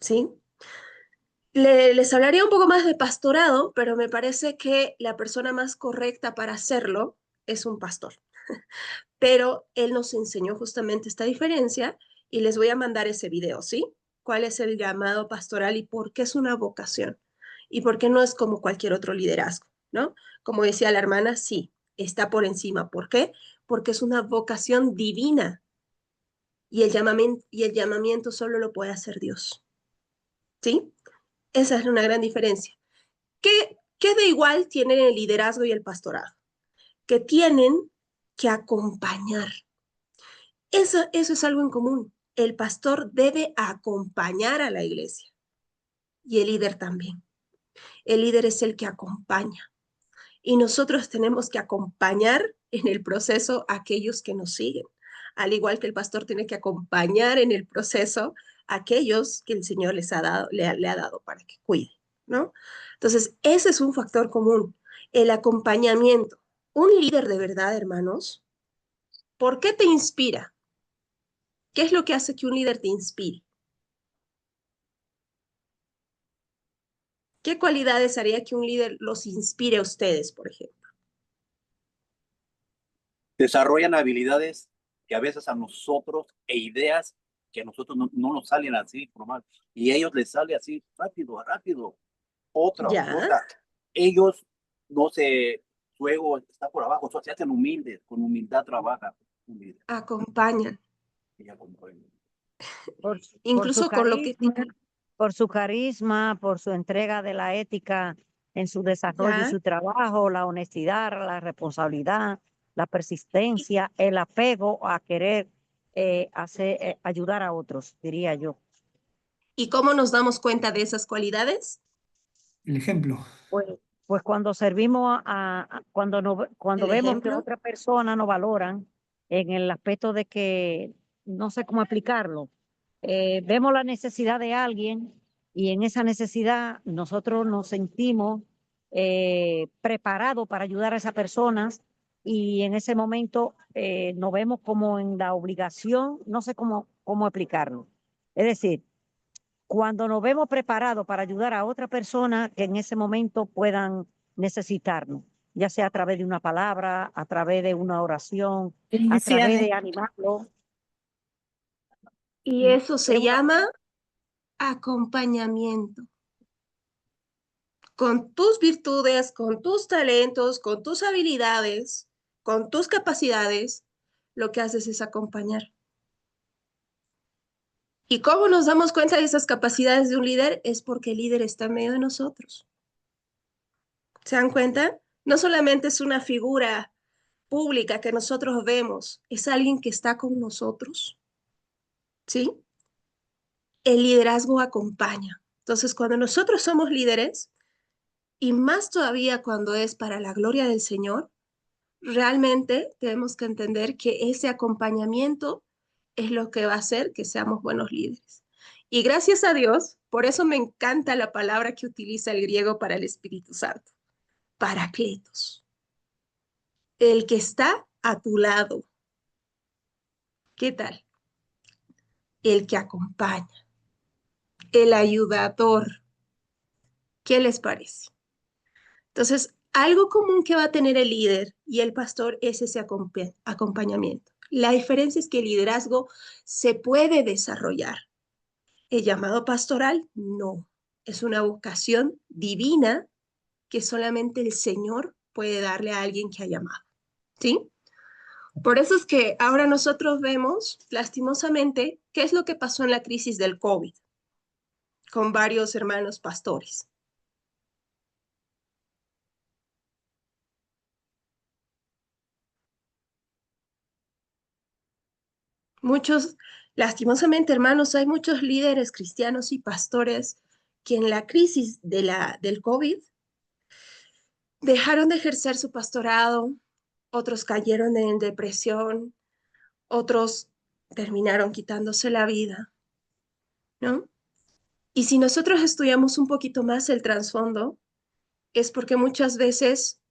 ¿Sí? Les hablaría un poco más de pastorado, pero me parece que la persona más correcta para hacerlo es un pastor. Pero él nos enseñó justamente esta diferencia y les voy a mandar ese video, ¿sí? ¿Cuál es el llamado pastoral y por qué es una vocación? Y por qué no es como cualquier otro liderazgo, ¿no? Como decía la hermana, sí, está por encima. ¿Por qué? Porque es una vocación divina y el llamamiento solo lo puede hacer Dios, ¿sí? Esa es una gran diferencia. ¿Qué de igual tienen el liderazgo y el pastorado? Que tienen que acompañar. Eso es algo en común. El pastor debe acompañar a la iglesia y el líder también. El líder es el que acompaña. y nosotros tenemos que acompañar en el proceso a aquellos que nos siguen, al igual que el pastor tiene que acompañar en el proceso a aquellos que el Señor les ha dado, le ha dado para que cuide, ¿no? Entonces, ese es un factor común, el acompañamiento. Un líder de verdad, hermanos, ¿por qué te inspira? ¿Qué es lo que hace que un líder te inspire? ¿Qué cualidades haría que un líder los inspire a ustedes, por ejemplo? Desarrollan habilidades que a veces a nosotros e ideas que a nosotros no nos salen así normal. Y a ellos les sale así rápido, rápido. Otra Ya. cosa, ellos no se, su ego está por abajo, se hacen humildes, con humildad trabajan. Acompañan. Y acompañan. Incluso con lo que... Por su carisma, por su entrega de la ética en su desarrollo y Ya. su trabajo, la honestidad, la responsabilidad, la persistencia, el apego a querer ayudar a otros, diría yo. ¿Y cómo nos damos cuenta de esas cualidades? El ejemplo. Pues cuando servimos cuando ¿El vemos que ejemplo? otra persona nos valoran en el aspecto de que, no sé cómo explicarlo, vemos la necesidad de alguien y en esa necesidad nosotros nos sentimos preparados para ayudar a esas personas y en ese momento nos vemos como en la obligación, no sé cómo explicarlo. Es decir, cuando nos vemos preparados para ayudar a otra persona que en ese momento puedan necesitarnos, ya sea a través de una palabra, a través de una oración, a través de animarlo. Y eso se llama acompañamiento. Con tus virtudes, con tus talentos, con tus habilidades, con tus capacidades, lo que haces es acompañar. ¿Y cómo nos damos cuenta de esas capacidades de un líder? Es porque el líder está en medio de nosotros. ¿Se dan cuenta? No solamente es una figura pública que nosotros vemos, es alguien que está con nosotros. ¿Sí? El liderazgo acompaña. Entonces, cuando nosotros somos líderes, y más todavía cuando es para la gloria del Señor, realmente tenemos que entender que ese acompañamiento es lo que va a hacer que seamos buenos líderes. Y gracias a Dios, por eso me encanta la palabra que utiliza el griego para el Espíritu Santo, Paracletos, el que está a tu lado. ¿Qué tal? El que acompaña, el ayudador. ¿Qué les parece? Entonces, algo común que va a tener el líder y el pastor es ese acompañamiento. La diferencia es que el liderazgo se puede desarrollar. El llamado pastoral, no. Es una vocación divina que solamente el Señor puede darle a alguien que ha llamado. ¿Sí? Por eso es que ahora nosotros vemos, lastimosamente, qué es lo que pasó en la crisis del COVID con varios hermanos pastores. Muchos, lastimosamente, hermanos, hay muchos líderes cristianos y pastores que en la crisis del COVID dejaron de ejercer su pastorado, otros cayeron en depresión, otros terminaron quitándose la vida, ¿no? Y si nosotros estudiamos un poquito más el trasfondo, es porque muchas veces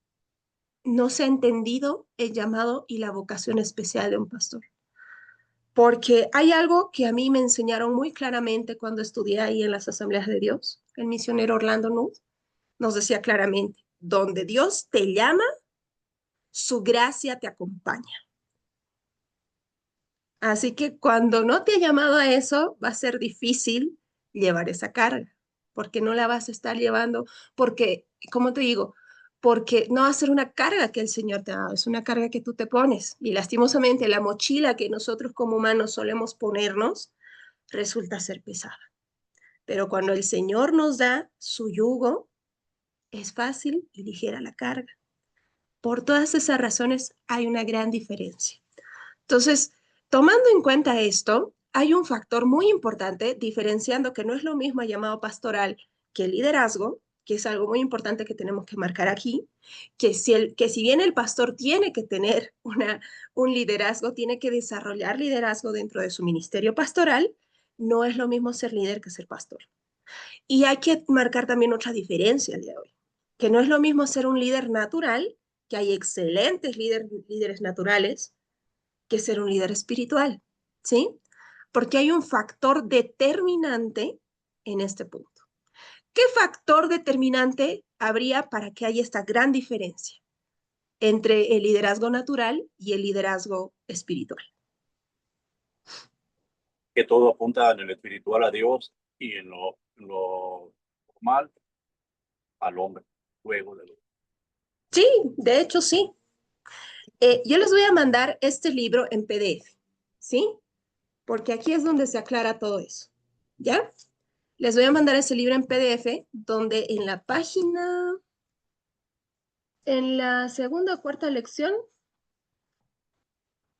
no se ha entendido el llamado y la vocación especial de un pastor. Porque hay algo que a mí me enseñaron muy claramente cuando estudié ahí en las Asambleas de Dios. El misionero Orlando Nutt nos decía claramente, donde Dios te llama, su gracia te acompaña. Así que cuando no te ha llamado a eso, va a ser difícil llevar esa carga, porque no la vas a estar llevando, porque, ¿cómo te digo? Porque no va a ser una carga que el Señor te ha dado, es una carga que tú te pones. Y lastimosamente la mochila que nosotros como humanos solemos ponernos resulta ser pesada. Pero cuando el Señor nos da su yugo, es fácil y ligera la carga. Por todas esas razones hay una gran diferencia. Entonces, tomando en cuenta esto, hay un factor muy importante diferenciando que no es lo mismo llamado pastoral que liderazgo, que es algo muy importante que tenemos que marcar aquí, que si bien el pastor tiene que tener un liderazgo, tiene que desarrollar liderazgo dentro de su ministerio pastoral, no es lo mismo ser líder que ser pastor. Y hay que marcar también otra diferencia el día de hoy, que no es lo mismo ser un líder natural, que hay excelentes líderes naturales, que ser un líder espiritual, ¿sí? Porque hay un factor determinante en este punto. ¿Qué factor determinante habría para que haya esta gran diferencia entre el liderazgo natural y el liderazgo espiritual? Que todo apunta en el espiritual a Dios y en lo normal al hombre, luego de lo. Sí, de hecho sí. Yo les voy a mandar este libro en PDF, ¿sí? Porque aquí es donde se aclara todo eso, ¿ya? Les voy a mandar ese libro en PDF, donde en la página, en la segunda o cuarta lección,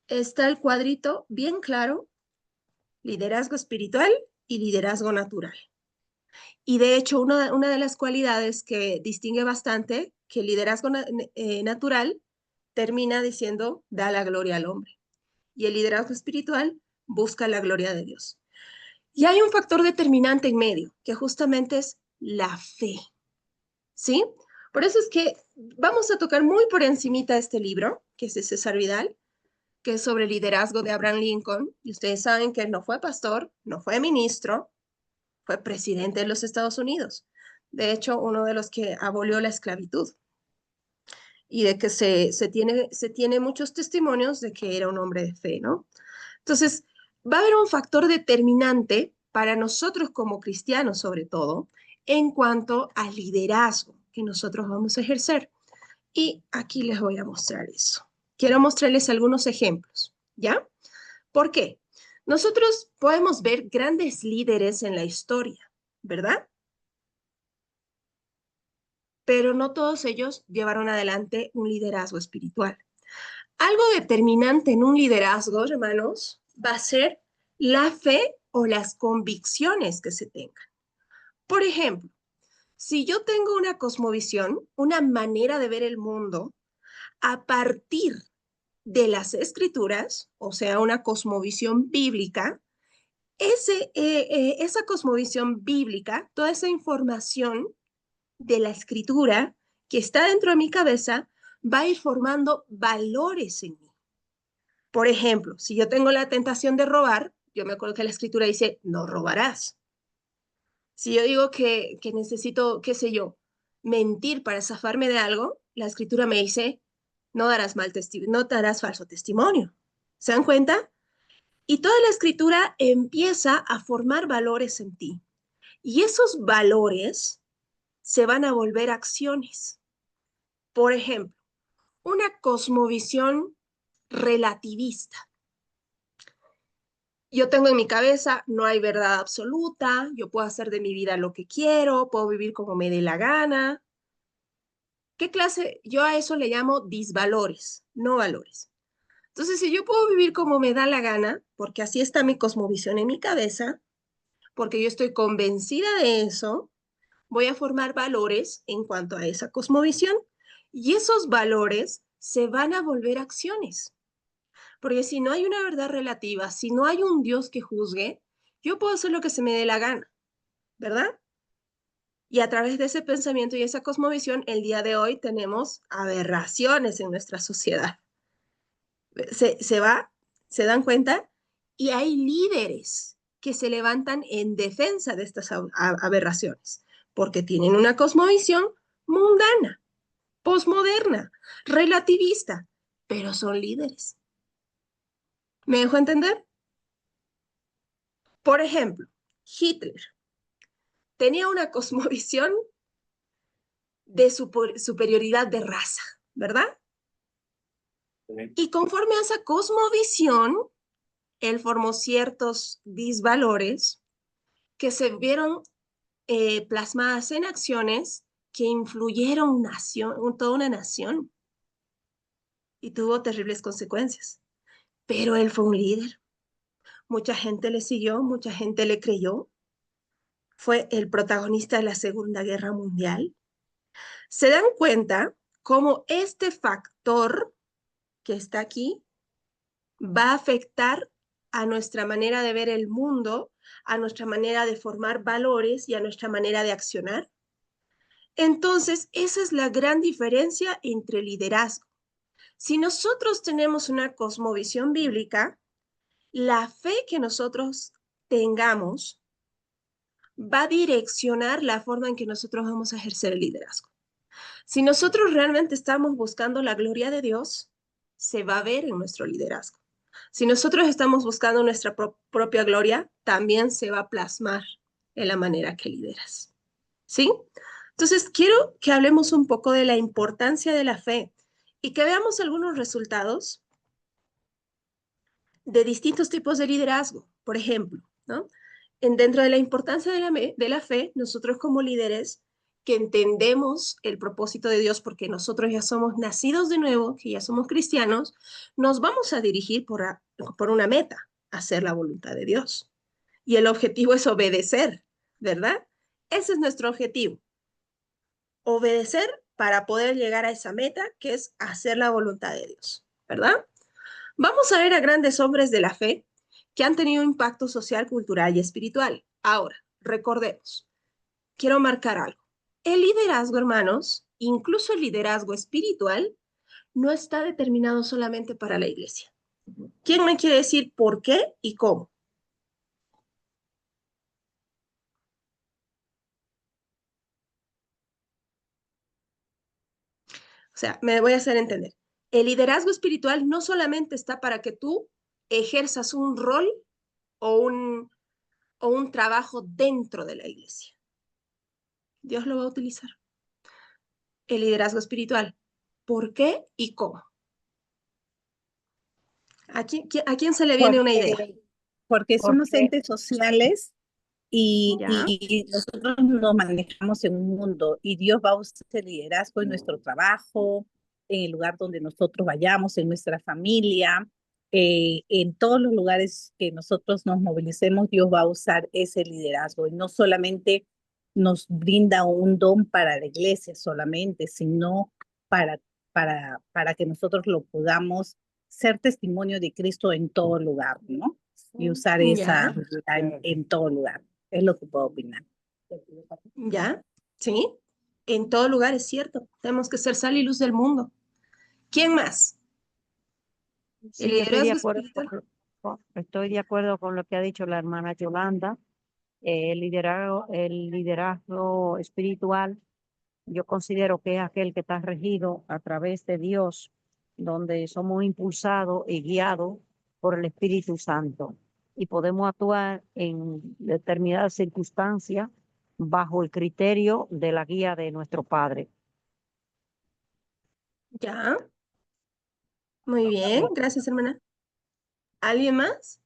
está el cuadrito bien claro, liderazgo espiritual y liderazgo natural. Y de hecho, una de las cualidades que distingue bastante, que el liderazgo natural termina diciendo, da la gloria al hombre. Y el liderazgo espiritual busca la gloria de Dios. Y hay un factor determinante en medio, que justamente es la fe. ¿Sí? Por eso es que vamos a tocar muy por encimita este libro, que es de César Vidal, que es sobre el liderazgo de Abraham Lincoln. Y ustedes saben que él no fue pastor, no fue ministro, fue presidente de los Estados Unidos. De hecho, uno de los que abolió la esclavitud. Y de que se tiene muchos testimonios de que era un hombre de fe, ¿no? Entonces, va a haber un factor determinante para nosotros como cristianos, sobre todo, en cuanto al liderazgo que nosotros vamos a ejercer. Y aquí les voy a mostrar eso. Quiero mostrarles algunos ejemplos, ¿ya? ¿Por qué? Nosotros podemos ver grandes líderes en la historia, ¿verdad? Pero no todos ellos llevaron adelante un liderazgo espiritual. Algo determinante en un liderazgo, hermanos, va a ser la fe o las convicciones que se tengan. Por ejemplo, si yo tengo una cosmovisión, una manera de ver el mundo a partir de las escrituras, o sea, una cosmovisión bíblica, esa cosmovisión bíblica, toda esa información de la escritura que está dentro de mi cabeza, va a ir formando valores en mí. Por ejemplo, si yo tengo la tentación de robar, yo me acuerdo que la escritura dice, no robarás. Si yo digo que necesito, qué sé yo, mentir para zafarme de algo, la escritura me dice, no darás no darás falso testimonio. ¿Se dan cuenta? Y toda la escritura empieza a formar valores en ti. Y esos valores se van a volver acciones. Por ejemplo, una cosmovisión relativista. Yo tengo en mi cabeza, no hay verdad absoluta, yo puedo hacer de mi vida lo que quiero, puedo vivir como me dé la gana. ¿Qué clase? Yo a eso le llamo disvalores, no valores. Entonces, si yo puedo vivir como me da la gana, porque así está mi cosmovisión en mi cabeza, porque yo estoy convencida de eso, voy a formar valores en cuanto a esa cosmovisión y esos valores se van a volver acciones. Porque si no hay una verdad relativa, si no hay un Dios que juzgue, yo puedo hacer lo que se me dé la gana, ¿verdad? Y a través de ese pensamiento y esa cosmovisión, el día de hoy tenemos aberraciones en nuestra sociedad. ¿Se dan cuenta? Y hay líderes que se levantan en defensa de estas aberraciones, porque tienen una cosmovisión mundana, posmoderna, relativista, pero son líderes. ¿Me dejo entender? Por ejemplo, Hitler tenía una cosmovisión de superioridad de raza, ¿verdad? Y conforme a esa cosmovisión, él formó ciertos disvalores que se vieron plasmadas en acciones que influyeron toda una nación y tuvo terribles consecuencias. Pero él fue un líder. Mucha gente le siguió, mucha gente le creyó. Fue el protagonista de la Segunda Guerra Mundial. ¿Se dan cuenta cómo este factor que está aquí va a afectar a nuestra manera de ver el mundo, a nuestra manera de formar valores y a nuestra manera de accionar? Entonces, esa es la gran diferencia entre liderazgo. Si nosotros tenemos una cosmovisión bíblica, la fe que nosotros tengamos va a direccionar la forma en que nosotros vamos a ejercer el liderazgo. Si nosotros realmente estamos buscando la gloria de Dios, se va a ver en nuestro liderazgo. Si nosotros estamos buscando nuestra propia gloria, también se va a plasmar en la manera que lideras. ¿Sí? Entonces, quiero que hablemos un poco de la importancia de la fe y que veamos algunos resultados de distintos tipos de liderazgo. Por ejemplo, ¿no? Dentro de la importancia de la fe, nosotros como líderes que entendemos el propósito de Dios porque nosotros ya somos nacidos de nuevo, que ya somos cristianos, nos vamos a dirigir por una meta, hacer la voluntad de Dios. Y el objetivo es obedecer, ¿verdad? Ese es nuestro objetivo. Obedecer para poder llegar a esa meta que es hacer la voluntad de Dios, ¿verdad? Vamos a ver a grandes hombres de la fe que han tenido impacto social, cultural y espiritual. Ahora, recordemos, quiero marcar algo. El liderazgo, hermanos, incluso el liderazgo espiritual, no está determinado solamente para la iglesia. ¿Quién me quiere decir por qué y cómo? O sea, me voy a hacer entender. El liderazgo espiritual no solamente está para que tú ejerzas un rol o un trabajo dentro de la iglesia. Dios lo va a utilizar. El liderazgo espiritual. ¿Por qué y cómo? ¿A quién se le viene una idea? Porque somos Porque entes sociales y, ¿Ya? y nosotros nos manejamos en un mundo y Dios va a usar ese liderazgo en nuestro trabajo, en el lugar donde nosotros vayamos, en nuestra familia, en todos los lugares que nosotros nos movilicemos, Dios va a usar ese liderazgo y no solamente nos brinda un don para la iglesia solamente, sino para que nosotros lo podamos ser testimonio de Cristo en todo lugar, ¿no? Y usar esa ¿Ya? habilidad en todo lugar. Es lo que puedo opinar. ¿Ya? ¿Sí? En todo lugar es cierto. Tenemos que ser sal y luz del mundo. ¿Quién más? El sí, yo estoy de liderazgo acuerdo espiritual. estoy de acuerdo con lo que ha dicho la hermana Yolanda. El liderazgo espiritual, yo considero que es aquel que está regido a través de Dios, donde somos impulsados y guiados por el Espíritu Santo y podemos actuar en determinadas circunstancias bajo el criterio de la guía de nuestro Padre. ¿Ya? Muy bien. Gracias, hermana. ¿Alguien más?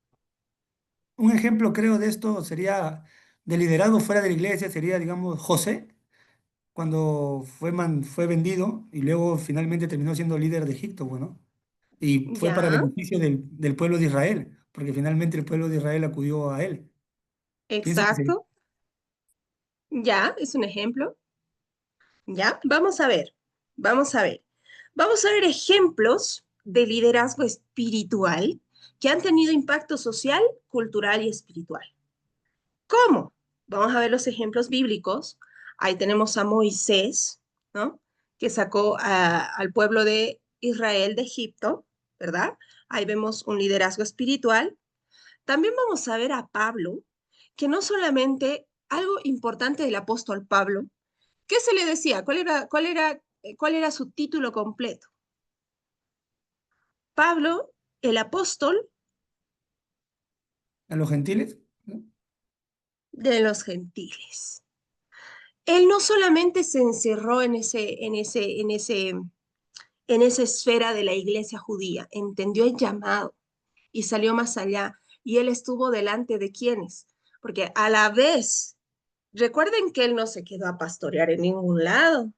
Un ejemplo, creo, de esto sería de liderazgo fuera de la iglesia, sería, digamos, José, cuando fue vendido y luego finalmente terminó siendo líder de Egipto, bueno, y fue para ¿Ya? beneficio del pueblo de Israel, porque finalmente el pueblo de Israel acudió a él. Pienso que sería. Exacto. ¿Ya? Es un ejemplo. ¿Ya? Vamos a ver. Vamos a ver. Vamos a ver ejemplos de liderazgo espiritual que han tenido impacto social, cultural y espiritual. ¿Cómo? Vamos a ver los ejemplos bíblicos. Ahí tenemos a Moisés, ¿no? Que sacó al pueblo de Israel de Egipto, ¿verdad? Ahí vemos un liderazgo espiritual. También vamos a ver a Pablo, que no solamente algo importante del apóstol Pablo, ¿qué se le decía? ¿Cuál era su título completo? Pablo, el apóstol A los gentiles, ¿no? de los gentiles. Él no solamente se encerró en esa esfera de la iglesia judía, entendió el llamado y salió más allá. Y él estuvo delante de quienes, porque a la vez, recuerden que él no se quedó a pastorear en ningún lado.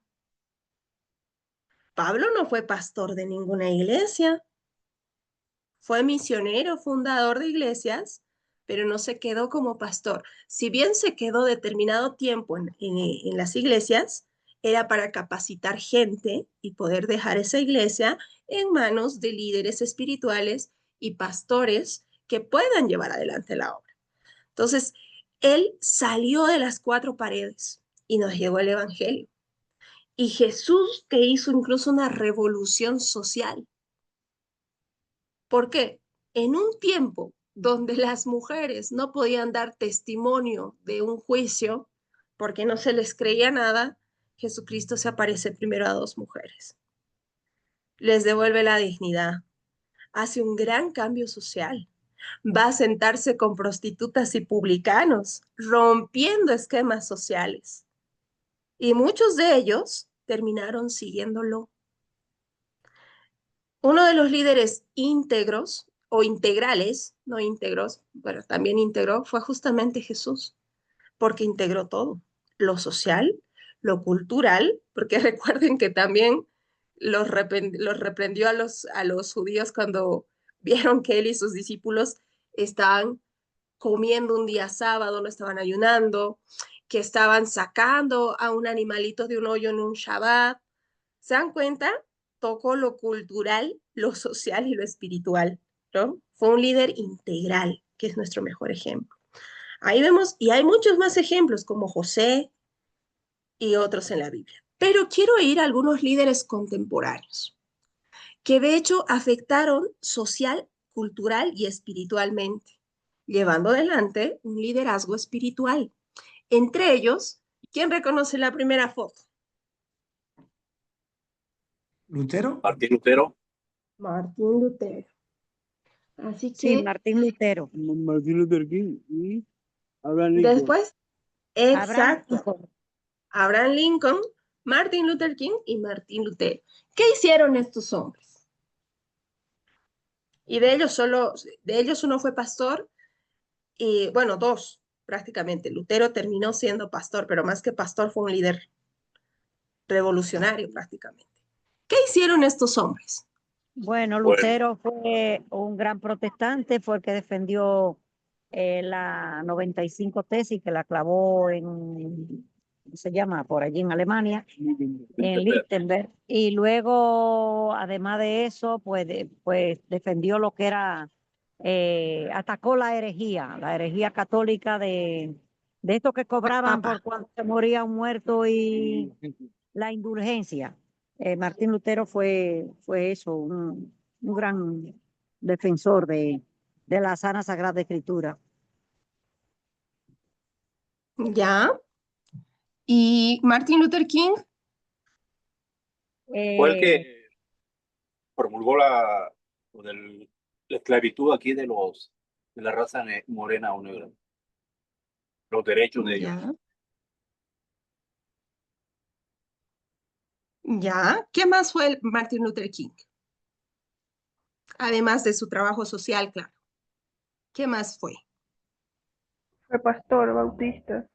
Pablo no fue pastor de ninguna iglesia, fue misionero, fundador de iglesias, pero no se quedó como pastor. Si bien se quedó determinado tiempo en las iglesias, era para capacitar gente y poder dejar esa iglesia en manos de líderes espirituales y pastores que puedan llevar adelante la obra. Entonces, él salió de las cuatro paredes y nos llegó el evangelio. Y Jesús que hizo incluso una revolución social. ¿Por qué? En un tiempo donde las mujeres no podían dar testimonio de un juicio porque no se les creía nada, Jesucristo se aparece primero a dos mujeres. Les devuelve la dignidad, hace un gran cambio social. Va a sentarse con prostitutas y publicanos, rompiendo esquemas sociales. Y muchos de ellos terminaron siguiéndolo. Uno de los líderes íntegros o integrales, no íntegros, pero también íntegro, fue justamente Jesús, porque integró todo, lo social, lo cultural, porque recuerden que también los reprendió a los judíos cuando vieron que él y sus discípulos estaban comiendo un día sábado, no estaban ayunando, que estaban sacando a un animalito de un hoyo en un Shabbat. ¿Se dan cuenta? Tocó lo cultural, lo social y lo espiritual, ¿no? Fue un líder integral, que es nuestro mejor ejemplo. Ahí vemos, y hay muchos más ejemplos como José y otros en la Biblia. Pero quiero ir a algunos líderes contemporáneos, que de hecho afectaron social, cultural y espiritualmente, llevando adelante un liderazgo espiritual. Entre ellos, ¿quién reconoce la primera foto? ¿Lutero? Martín Lutero. Martín Lutero. Así Sí, que Martín Lutero. Martin Luther King y Abraham Lincoln. después, Abraham exacto, Lincoln. Abraham Lincoln, Martin Luther King y Martín Lutero. ¿Qué hicieron estos hombres? Y de ellos uno fue pastor y bueno, dos prácticamente. Lutero terminó siendo pastor, pero más que pastor fue un líder revolucionario prácticamente. ¿Qué hicieron estos hombres? Bueno, Bueno, Lutero fue un gran protestante, fue el que defendió la 95 tesis, que la clavó en, ¿cómo se llama? Por allí en Alemania, en Lichtenberg. Y luego, además de eso, pues defendió lo que era, atacó la herejía católica de estos que cobraban por Papa. cuando se moría un muerto y la indulgencia. Martín Lutero fue eso, un gran defensor de la sana sagrada escritura. ¿Ya? ¿Y Martin Luther King? fue el que promulgó la esclavitud aquí de la raza morena o negra, los derechos de ellos. ¿Ya? ¿Ya? ¿Qué más fue el Martin Luther King? Además de su trabajo social, claro. ¿Qué más fue? Fue pastor bautista.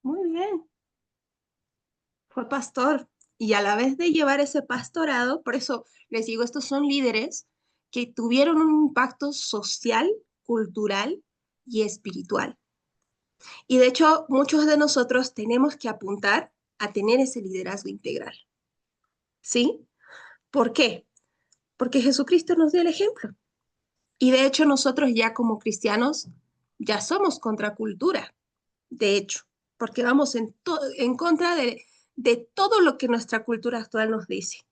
Muy bien. Fue pastor. Y a la vez de llevar ese pastorado, por eso les digo, estos son líderes que tuvieron un impacto social, cultural y espiritual. Y de hecho, muchos de nosotros tenemos que apuntar a tener ese liderazgo integral. ¿Sí? ¿Por qué? Porque Jesucristo nos dio el ejemplo. Y de hecho, nosotros ya como cristianos ya somos contracultura, de hecho, porque vamos en contra de todo lo que nuestra cultura actual nos dice.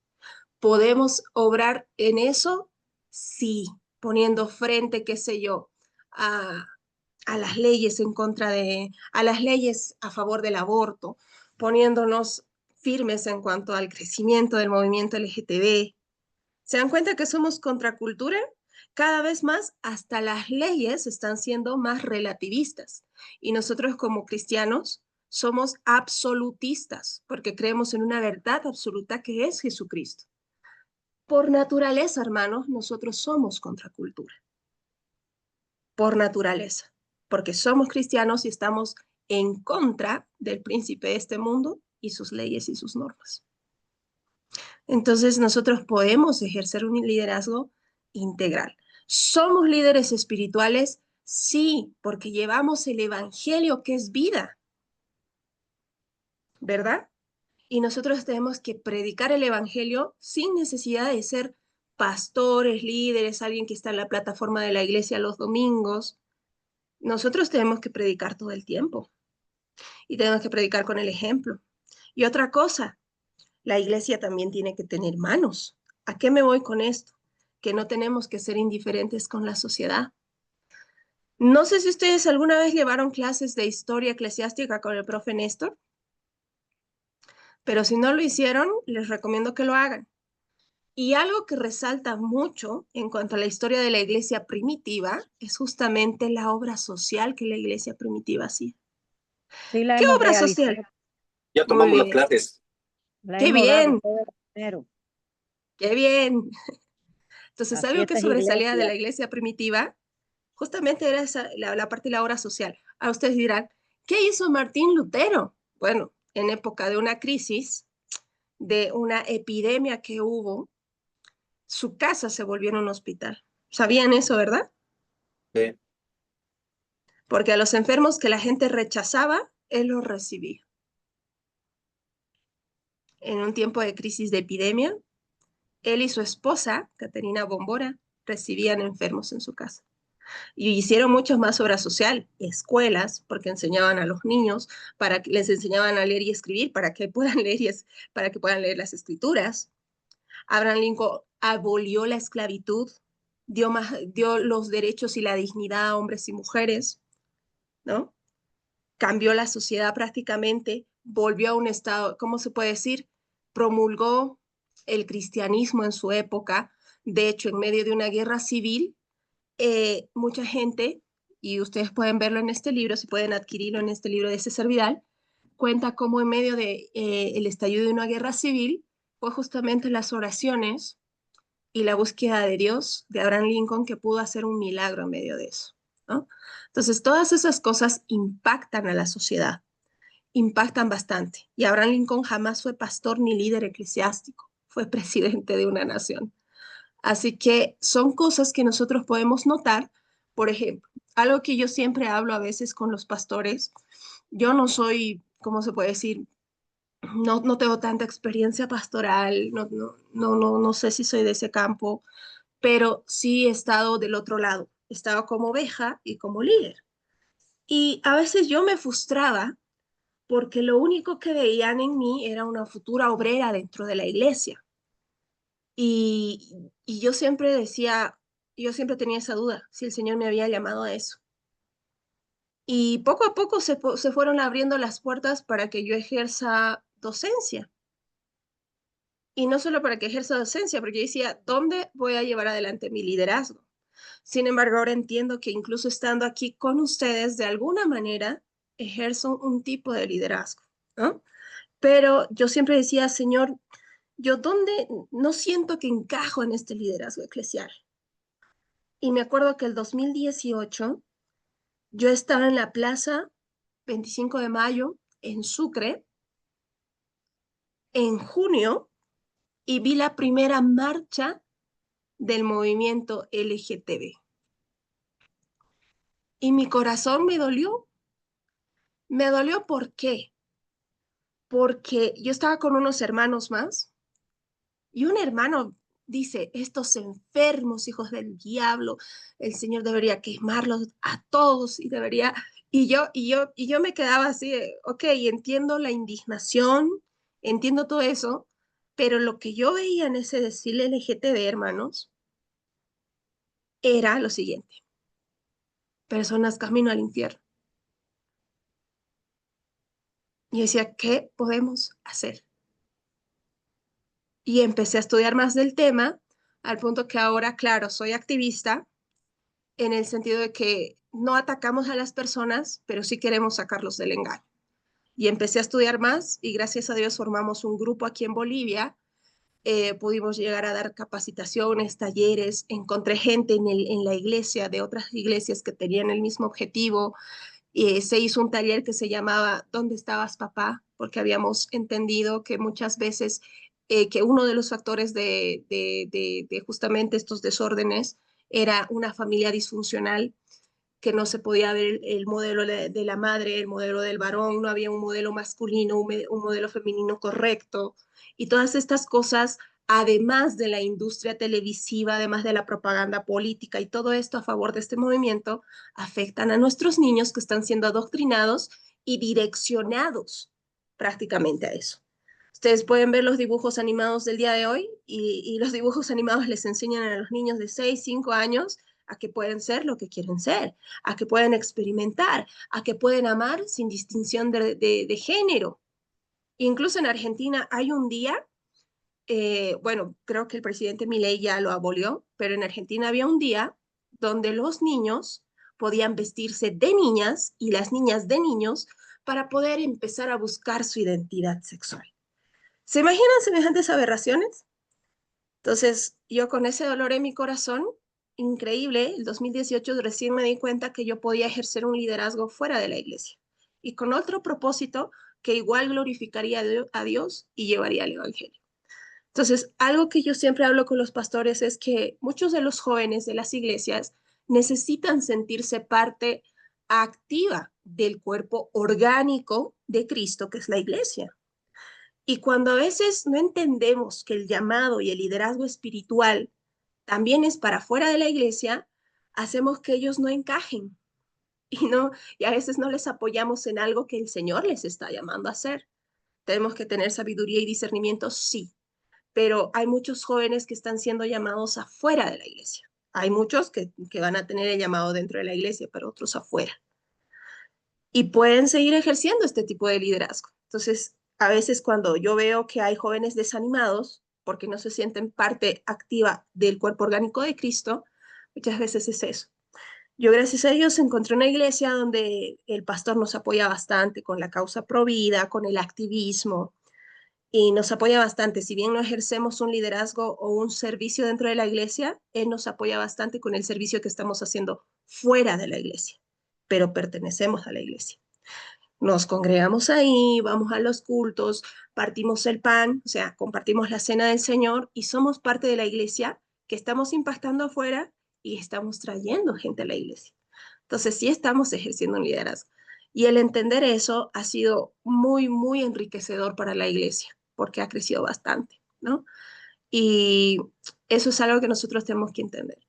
¿Podemos obrar en eso? Sí, poniendo frente, qué sé yo, a las leyes a las leyes a favor del aborto, poniéndonos firmes en cuanto al crecimiento del movimiento LGTB. ¿Se dan cuenta que somos contracultura? Cada vez más, hasta las leyes están siendo más relativistas. Y nosotros como cristianos somos absolutistas, porque creemos en una verdad absoluta que es Jesucristo. Por naturaleza, hermanos, nosotros somos contracultura. Por naturaleza, porque somos cristianos y estamos en contra del príncipe de este mundo y sus leyes y sus normas. Entonces nosotros podemos ejercer un liderazgo integral. ¿Somos líderes espirituales? Sí, porque llevamos el evangelio que es vida, ¿verdad? Y nosotros tenemos que predicar el evangelio sin necesidad de ser pastores, líderes, alguien que está en la plataforma de la iglesia los domingos. Nosotros tenemos que predicar todo el tiempo y tenemos que predicar con el ejemplo. Y otra cosa, la iglesia también tiene que tener manos. ¿A qué me voy con esto? Que no tenemos que ser indiferentes con la sociedad. No sé si ustedes alguna vez llevaron clases de historia eclesiástica con el profe Néstor, pero si no lo hicieron, les recomiendo que lo hagan. Y algo que resalta mucho en cuanto a la historia de la iglesia primitiva es justamente la obra social que la iglesia primitiva hacía. Sí, la ¿Qué hemos obra realizado. social? Ya Muy tomamos las bien. clases. La ¡Qué hemos dado bien! todo primero. ¡Qué bien! Entonces, A algo que 7 sobresalía de iglesias. la iglesia primitiva justamente era la parte de la obra social. A ustedes dirán, ¿qué hizo Martín Lutero? Bueno, en época de una crisis, de una epidemia que hubo, su casa se volvió en un hospital. ¿Sabían eso, verdad? Sí. Porque a los enfermos que la gente rechazaba, él los recibía. En un tiempo de crisis de epidemia, él y su esposa, Caterina Bombora, recibían enfermos en su casa. Y hicieron mucho más obra social, escuelas, porque enseñaban a los niños, les enseñaban a leer y escribir para que puedan para que puedan leer las escrituras. Abraham Lincoln abolió la esclavitud, dio los derechos y la dignidad a hombres y mujeres, ¿no? Cambió la sociedad prácticamente, volvió a un estado, ¿cómo se puede decir? Promulgó el cristianismo en su época. De hecho, en medio de una guerra civil, mucha gente, y ustedes pueden verlo en este libro, si pueden adquirirlo en este libro de César Vidal, cuenta cómo en medio de el estallido de una guerra civil fue justamente las oraciones y la búsqueda de Dios de Abraham Lincoln que pudo hacer un milagro en medio de eso, ¿no? Entonces, todas esas cosas impactan a la sociedad, impactan bastante. Y Abraham Lincoln jamás fue pastor ni líder eclesiástico, fue presidente de una nación. Así que son cosas que nosotros podemos notar. Por ejemplo, algo que yo siempre hablo a veces con los pastores, yo no soy, ¿cómo se puede decir? No tengo tanta experiencia pastoral, no sé si soy de ese campo, pero sí he estado del otro lado, he estado como oveja y como líder. Y a veces yo me frustraba porque lo único que veían en mí era una futura obrera dentro de la iglesia. Y yo siempre decía, yo siempre tenía esa duda, si el Señor me había llamado a eso. Y poco a poco se fueron abriendo las puertas para que yo ejerza docencia. Y no solo para que ejerza docencia, porque yo decía, ¿dónde voy a llevar adelante mi liderazgo? Sin embargo, ahora entiendo que incluso estando aquí con ustedes, de alguna manera, ejerzo un tipo de liderazgo, ¿no? Pero yo siempre decía, Señor, ¿yo dónde no siento que encajo en este liderazgo eclesial? Y me acuerdo que el 2018 yo estaba en la plaza 25 de mayo en Sucre en junio y vi la primera marcha del movimiento LGTB. Y mi corazón me dolió. Me dolió ¿por qué? Porque yo estaba con unos hermanos más y un hermano dice, estos enfermos hijos del diablo, el Señor debería quemarlos a todos y debería... Y yo me quedaba así, ok, entiendo la indignación, entiendo todo eso, pero lo que yo veía en ese desfile LGTB, hermanos, era lo siguiente, personas camino al infierno. Y decía, ¿qué podemos hacer? Y empecé a estudiar más del tema, al punto que ahora, claro, soy activista en el sentido de que no atacamos a las personas, pero sí queremos sacarlos del engaño. Y empecé a estudiar más y gracias a Dios formamos un grupo aquí en Bolivia. Pudimos llegar a dar capacitaciones, talleres, encontré gente en la iglesia de otras iglesias que tenían el mismo objetivo. Se hizo un taller que se llamaba ¿Dónde estabas, papá? Porque habíamos entendido que muchas veces que uno de los factores de justamente estos desórdenes era una familia disfuncional que no se podía ver el modelo de la madre, el modelo del varón, no había un modelo masculino, un modelo femenino correcto. Y todas estas cosas, además de la industria televisiva, además de la propaganda política y todo esto a favor de este movimiento, afectan a nuestros niños que están siendo adoctrinados y direccionados prácticamente a eso. Ustedes pueden ver los dibujos animados del día de hoy y los dibujos animados les enseñan a los niños de 6, 5 años a que pueden ser lo que quieren ser, a que pueden experimentar, a que pueden amar sin distinción de género. Incluso en Argentina hay un día, bueno, creo que el presidente Milei ya lo abolió, pero en Argentina había un día donde los niños podían vestirse de niñas y las niñas de niños para poder empezar a buscar su identidad sexual. ¿Se imaginan semejantes aberraciones? Entonces, yo con ese dolor en mi corazón, increíble, el 2018 recién me di cuenta que yo podía ejercer un liderazgo fuera de la iglesia y con otro propósito que igual glorificaría a Dios y llevaría el evangelio. Entonces, algo que yo siempre hablo con los pastores es que muchos de los jóvenes de las iglesias necesitan sentirse parte activa del cuerpo orgánico de Cristo, que es la iglesia. Y cuando a veces no entendemos que el llamado y el liderazgo espiritual también es para fuera de la iglesia, hacemos que ellos no encajen y a veces no les apoyamos en algo que el Señor les está llamando a hacer. Tenemos que tener sabiduría y discernimiento, sí, pero hay muchos jóvenes que están siendo llamados afuera de la iglesia. Hay muchos que van a tener el llamado dentro de la iglesia, pero otros afuera. Y pueden seguir ejerciendo este tipo de liderazgo. Entonces, a veces cuando yo veo que hay jóvenes desanimados porque no se sienten parte activa del cuerpo orgánico de Cristo, muchas veces es eso. Yo, gracias a Dios, encontré una iglesia donde el pastor nos apoya bastante con la causa pro vida, con el activismo, y nos apoya bastante. Si bien no ejercemos un liderazgo o un servicio dentro de la iglesia, él nos apoya bastante con el servicio que estamos haciendo fuera de la iglesia, pero pertenecemos a la iglesia. Nos congregamos ahí, vamos a los cultos, partimos el pan, o sea, compartimos la cena del Señor y somos parte de la iglesia que estamos impactando afuera y estamos trayendo gente a la iglesia. Entonces, sí estamos ejerciendo un liderazgo. Y el entender eso ha sido muy, muy enriquecedor para la iglesia, porque ha crecido bastante, ¿no? Y eso es algo que nosotros tenemos que entender.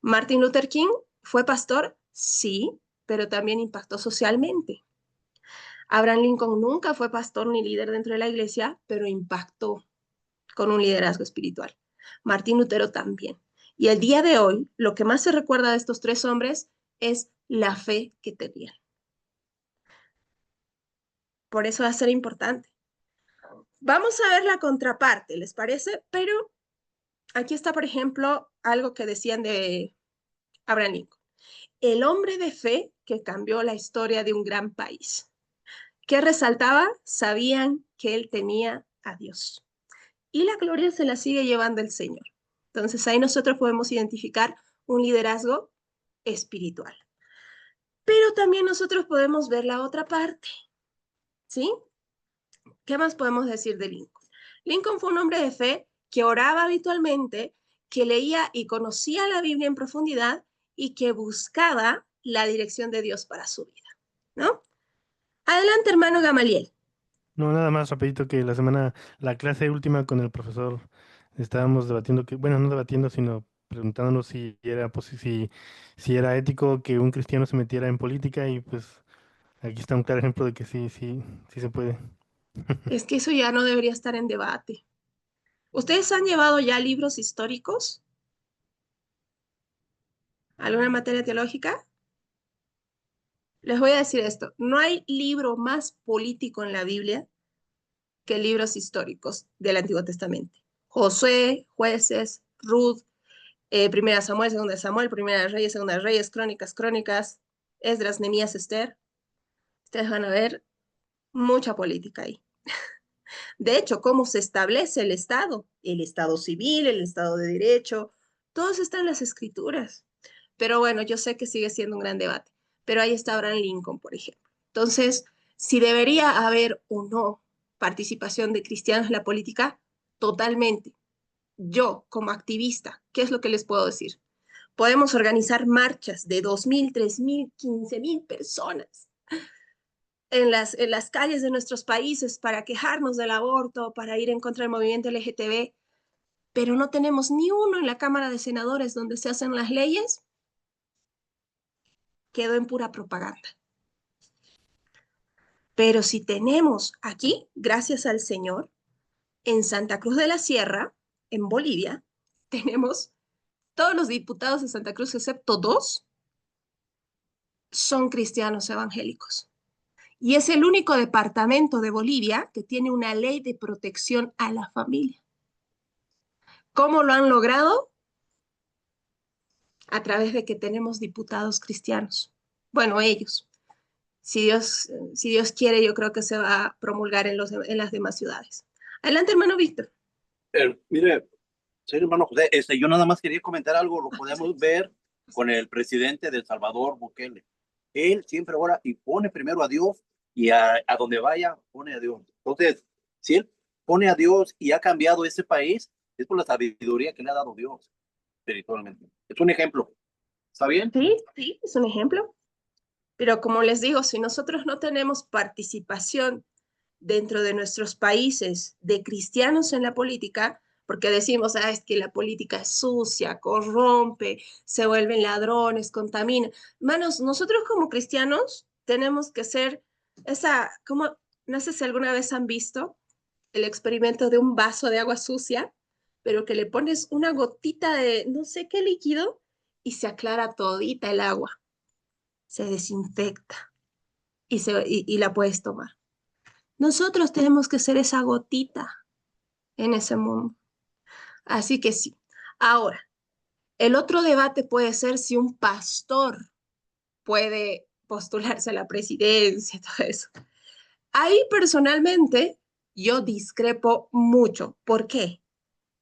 Martin Luther King fue pastor, sí, pero también impactó socialmente. Abraham Lincoln nunca fue pastor ni líder dentro de la iglesia, pero impactó con un liderazgo espiritual. Martín Lutero también. Y el día de hoy, lo que más se recuerda de estos tres hombres es la fe que tenían. Por eso va a ser importante. Vamos a ver la contraparte, ¿les parece? Pero aquí está, por ejemplo, algo que decían de Abraham Lincoln. El hombre de fe que cambió la historia de un gran país. ¿Qué resaltaba? Sabían que él tenía a Dios. Y la gloria se la sigue llevando el Señor. Entonces ahí nosotros podemos identificar un liderazgo espiritual. Pero también nosotros podemos ver la otra parte, ¿sí? ¿Qué más podemos decir de Lincoln? Lincoln fue un hombre de fe que oraba habitualmente, que leía y conocía la Biblia en profundidad y que buscaba la dirección de Dios para su vida, ¿no? Adelante, hermano Gamaliel. No, nada más rapidito que la clase última con el profesor, estábamos debatiendo bueno, no debatiendo, sino preguntándonos si era ético que un cristiano se metiera en política y pues aquí está un claro ejemplo de que sí se puede. Es que eso ya no debería estar en debate. ¿Ustedes han llevado ya libros históricos? ¿Alguna materia teológica? Les voy a decir esto, no hay libro más político en la Biblia que libros históricos del Antiguo Testamento. Josué, Jueces, Ruth, Primera Samuel, Segunda Samuel, Primera Reyes, Segunda Reyes, Crónicas, Esdras, Nehemías, Esther. Ustedes van a ver mucha política ahí. De hecho, cómo se establece el Estado civil, el Estado de Derecho, todo eso está en las Escrituras. Pero bueno, yo sé que sigue siendo un gran debate, pero ahí está Abraham Lincoln, por ejemplo. Entonces, si debería haber o no participación de cristianos en la política, totalmente. Yo, como activista, ¿qué es lo que les puedo decir? Podemos organizar marchas de 2.000, 3.000, 15.000 personas en las calles de nuestros países para quejarnos del aborto, para ir en contra del movimiento LGTB, pero no tenemos ni uno en la Cámara de Senadores donde se hacen las leyes. Quedó en pura propaganda. Pero si tenemos aquí, gracias al Señor, en Santa Cruz de la Sierra, en Bolivia, tenemos todos los diputados de Santa Cruz, excepto 2, son cristianos evangélicos. Y es el único departamento de Bolivia que tiene una ley de protección a la familia. ¿Cómo lo han logrado? A través de que tenemos diputados cristianos. Bueno, ellos. Si Dios quiere, yo creo que se va a promulgar en las demás ciudades. Adelante, hermano Víctor. Mire, señor hermano José, yo nada más quería comentar algo, lo podemos ver con el presidente de El Salvador, Bukele. Él siempre ora y pone primero a Dios y a donde vaya pone a Dios. Entonces, si él pone a Dios y ha cambiado ese país, es por la sabiduría que le ha dado Dios espiritualmente. Es un ejemplo. ¿Está bien? Sí, sí, es un ejemplo. Pero como les digo, si nosotros no tenemos participación dentro de nuestros países de cristianos en la política, porque decimos, es que la política es sucia, corrompe, se vuelven ladrones, contamina. Manos, nosotros como cristianos tenemos que ser no sé si alguna vez han visto el experimento de un vaso de agua sucia, pero que le pones una gotita de no sé qué líquido y se aclara todita el agua, se desinfecta y la puedes tomar. Nosotros tenemos que ser esa gotita en ese mundo. Así que sí. Ahora, el otro debate puede ser si un pastor puede postularse a la presidencia, todo eso. Ahí personalmente yo discrepo mucho. ¿Por qué?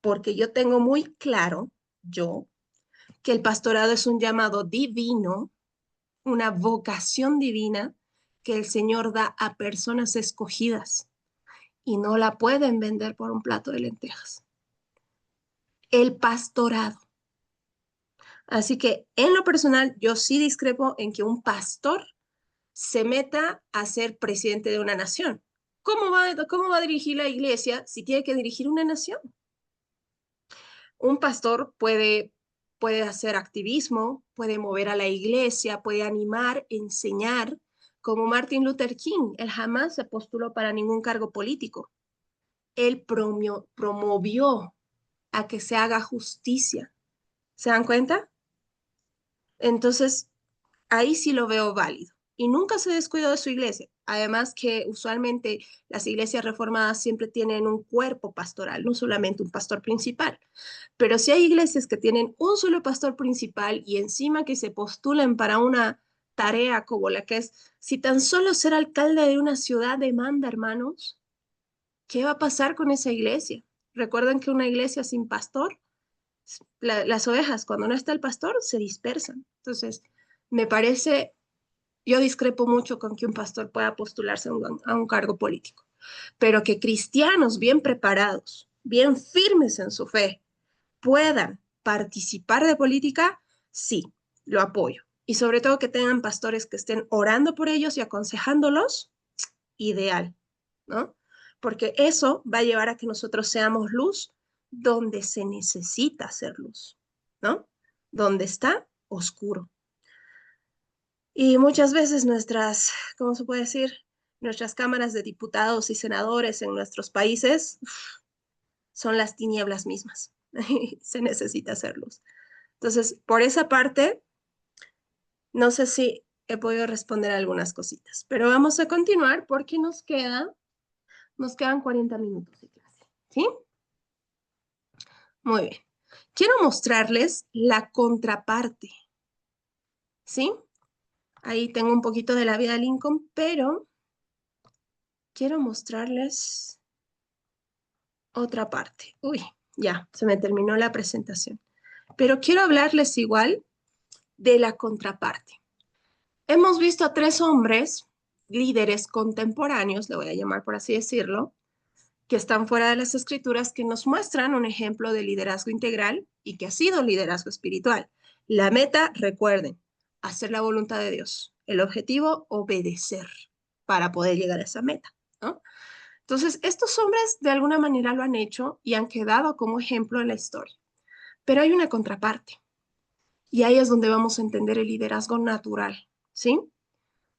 Porque yo tengo muy claro, que el pastorado es un llamado divino, una vocación divina que el Señor da a personas escogidas y no la pueden vender por un plato de lentejas. El pastorado. Así que en lo personal, yo sí discrepo en que un pastor se meta a ser presidente de una nación. ¿Cómo va a dirigir la iglesia si tiene que dirigir una nación? Un pastor puede hacer activismo, puede mover a la iglesia, puede animar, enseñar, como Martin Luther King. Él jamás se postuló para ningún cargo político. Él promovió a que se haga justicia. ¿Se dan cuenta? Entonces, ahí sí lo veo válido. Y nunca se descuidó de su iglesia. Además que usualmente las iglesias reformadas siempre tienen un cuerpo pastoral, no solamente un pastor principal. Pero si hay iglesias que tienen un solo pastor principal y encima que se postulen para una tarea como la que es, si tan solo ser alcalde de una ciudad demanda, hermanos, ¿qué va a pasar con esa iglesia? Recuerden que una iglesia sin pastor, las ovejas, cuando no está el pastor, se dispersan. Entonces, me parece, yo discrepo mucho con que un pastor pueda postularse a un cargo político, pero que cristianos bien preparados, bien firmes en su fe, puedan participar de política, sí, lo apoyo. Y sobre todo que tengan pastores que estén orando por ellos y aconsejándolos, ideal, ¿no? Porque eso va a llevar a que nosotros seamos luz donde se necesita ser luz, ¿no? Donde está oscuro. Y muchas veces ¿cómo se puede decir? Nuestras cámaras de diputados y senadores en nuestros países son las tinieblas mismas. Se necesita hacer luz. Entonces, por esa parte, no sé si he podido responder algunas cositas, pero vamos a continuar porque nos quedan 40 minutos de clase, ¿sí? Muy bien. Quiero mostrarles la contraparte, ¿sí? Ahí tengo un poquito de la vida de Lincoln, pero quiero mostrarles otra parte. Uy, ya, se me terminó la presentación. Pero quiero hablarles igual de la contraparte. Hemos visto a 3 hombres, líderes contemporáneos, le voy a llamar por así decirlo, que están fuera de las escrituras, que nos muestran un ejemplo de liderazgo integral y que ha sido liderazgo espiritual. La meta, recuerden, hacer la voluntad de Dios. El objetivo, obedecer para poder llegar a esa meta, ¿no? Entonces, estos hombres de alguna manera lo han hecho y han quedado como ejemplo en la historia. Pero hay una contraparte. Y ahí es donde vamos a entender el liderazgo natural, ¿sí?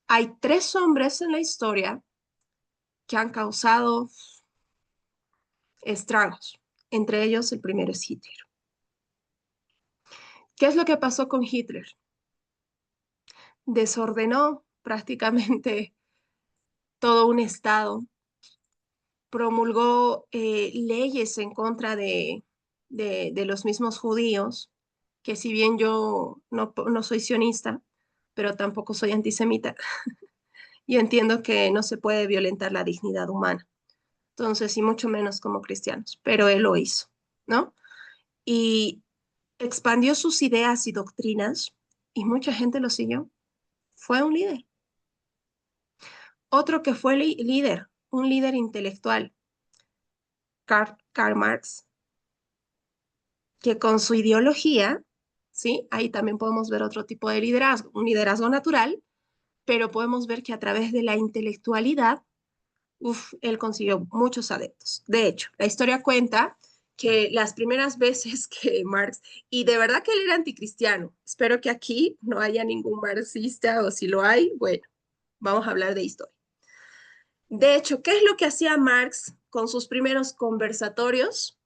Hay 3 hombres en la historia que han causado estragos. Entre ellos, el primero es Hitler. ¿Qué es lo que pasó con Hitler? Desordenó prácticamente todo un estado, promulgó leyes en contra de los mismos judíos, que si bien yo no soy sionista, pero tampoco soy antisemita, y entiendo que no se puede violentar la dignidad humana. Entonces, y mucho menos como cristianos, pero él lo hizo, ¿no? Y expandió sus ideas y doctrinas y mucha gente lo siguió. Fue un líder. Otro que fue líder, un líder intelectual, Karl Marx, que con su ideología, ¿sí? Ahí también podemos ver otro tipo de liderazgo, un liderazgo natural, pero podemos ver que a través de la intelectualidad, él consiguió muchos adeptos. De hecho, la historia cuenta que las primeras veces que Marx, y de verdad que él era anticristiano, espero que aquí no haya ningún marxista o si lo hay, bueno, vamos a hablar de historia. De hecho, ¿qué es lo que hacía Marx con sus primeros conversatorios?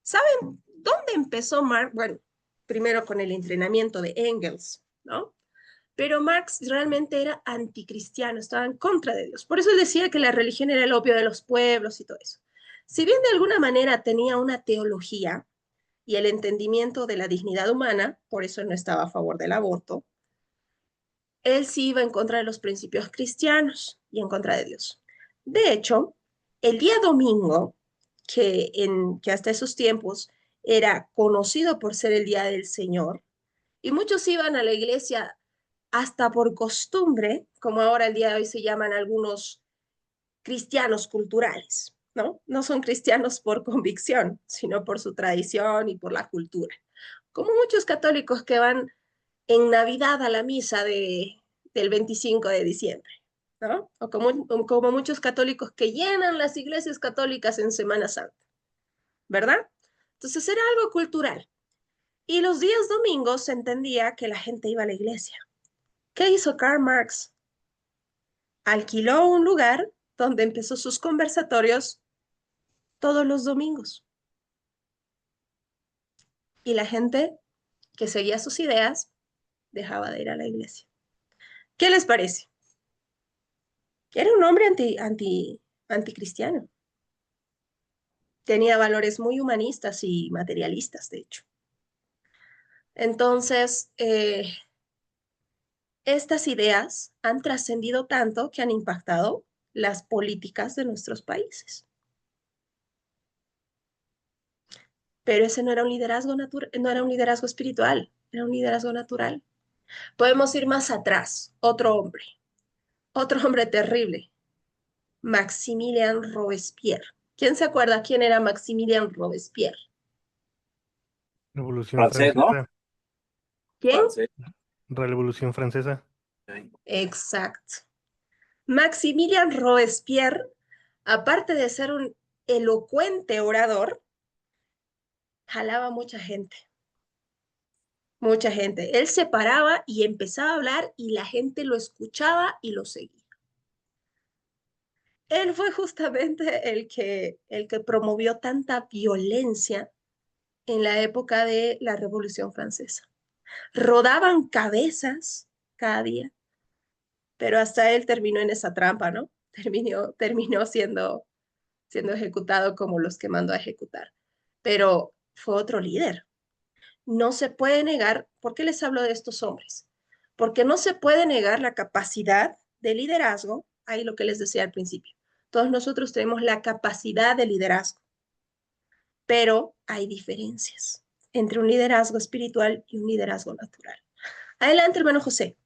¿Saben dónde empezó Marx? Bueno, primero con el entrenamiento de Engels, ¿no? Pero Marx realmente era anticristiano, estaba en contra de Dios. Por eso él decía que la religión era el opio de los pueblos y todo eso. Si bien de alguna manera tenía una teología y el entendimiento de la dignidad humana, por eso él no estaba a favor del aborto, él sí iba en contra de los principios cristianos y en contra de Dios. De hecho, el día domingo, que hasta esos tiempos era conocido por ser el día del Señor, y muchos iban a la iglesia hasta por costumbre, como ahora el día de hoy se llaman algunos cristianos culturales, ¿no? No son cristianos por convicción, sino por su tradición y por la cultura. Como muchos católicos que van en Navidad a la misa del 25 de diciembre, ¿no? O como muchos católicos que llenan las iglesias católicas en Semana Santa, ¿verdad? Entonces era algo cultural. Y los días domingos se entendía que la gente iba a la iglesia. ¿Qué hizo Karl Marx? Alquiló un lugar donde empezó sus conversatorios todos los domingos. Y la gente que seguía sus ideas dejaba de ir a la iglesia. ¿Qué les parece? Era un hombre anticristiano. Tenía valores muy humanistas y materialistas, de hecho. Entonces, estas ideas han trascendido tanto que han impactado las políticas de nuestros países. Pero ese no era un liderazgo no era un liderazgo espiritual, era un liderazgo natural. Podemos ir más atrás, otro hombre terrible, Maximilien Robespierre. ¿Quién se acuerda quién era Maximilien Robespierre? Revolución Francés, ¿no? Francesa. ¿Quién? Francés. Revolución Francesa. Exacto. Maximilien Robespierre, aparte de ser un elocuente orador, jalaba mucha gente. Mucha gente. Él se paraba y empezaba a hablar y la gente lo escuchaba y lo seguía. Él fue justamente el que promovió tanta violencia en la época de la Revolución Francesa. Rodaban cabezas cada día, pero hasta él terminó en esa trampa, ¿no? Terminó siendo ejecutado como los que mandó a ejecutar. Pero fue otro líder. No se puede negar, ¿por qué les hablo de estos hombres? Porque no se puede negar la capacidad de liderazgo, ahí lo que les decía al principio. Todos nosotros tenemos la capacidad de liderazgo, pero hay diferencias entre un liderazgo espiritual y un liderazgo natural. Adelante, hermano José.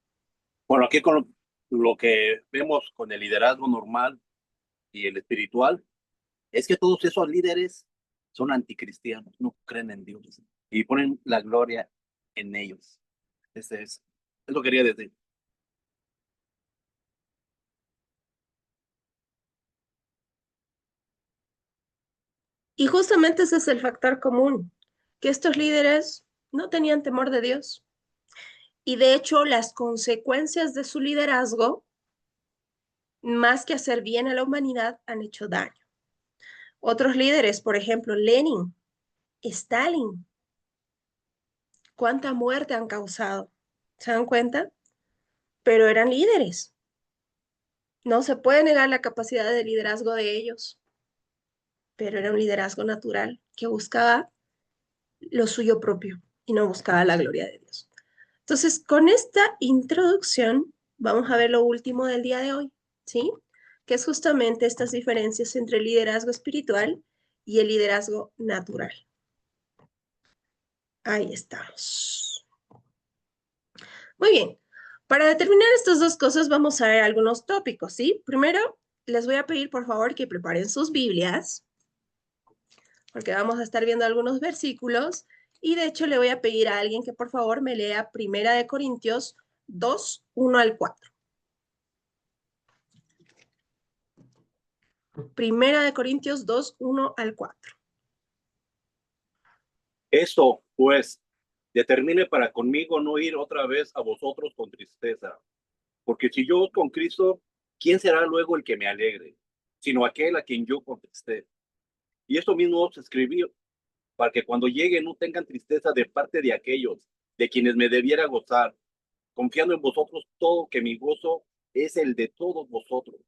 Bueno, aquí con lo que vemos con el liderazgo normal y el espiritual, es que todos esos líderes son anticristianos, no creen en Dios y ponen la gloria en ellos. Es lo que quería decir. Y justamente ese es el factor común, que estos líderes no tenían temor de Dios. Y de hecho, las consecuencias de su liderazgo, más que hacer bien a la humanidad, han hecho daño. Otros líderes, por ejemplo, Lenin, Stalin, ¿cuánta muerte han causado? ¿Se dan cuenta? Pero eran líderes. No se puede negar la capacidad de liderazgo de ellos, pero era un liderazgo natural que buscaba lo suyo propio y no buscaba la gloria de Dios. Entonces, con esta introducción, vamos a ver lo último del día de hoy, ¿sí? Que es justamente estas diferencias entre el liderazgo espiritual y el liderazgo natural. Ahí estamos. Muy bien. Para determinar estas dos cosas, vamos a ver algunos tópicos, ¿sí? Primero, les voy a pedir, por favor, que preparen sus Biblias, porque vamos a estar viendo algunos versículos. Y de hecho, le voy a pedir a alguien que, por favor, me lea 1 Corintios 2, 1 al 4. 1 Corintios 2, 1 al 4. Esto, pues, determine para conmigo no ir otra vez a vosotros con tristeza. Porque si yo con Cristo, ¿quién será luego el que me alegre? Sino aquel a quien yo contesté. Y esto mismo os escribí, para que cuando llegue no tengan tristeza de parte de aquellos de quienes me debiera gozar, confiando en vosotros todo, que mi gozo es el de todos vosotros.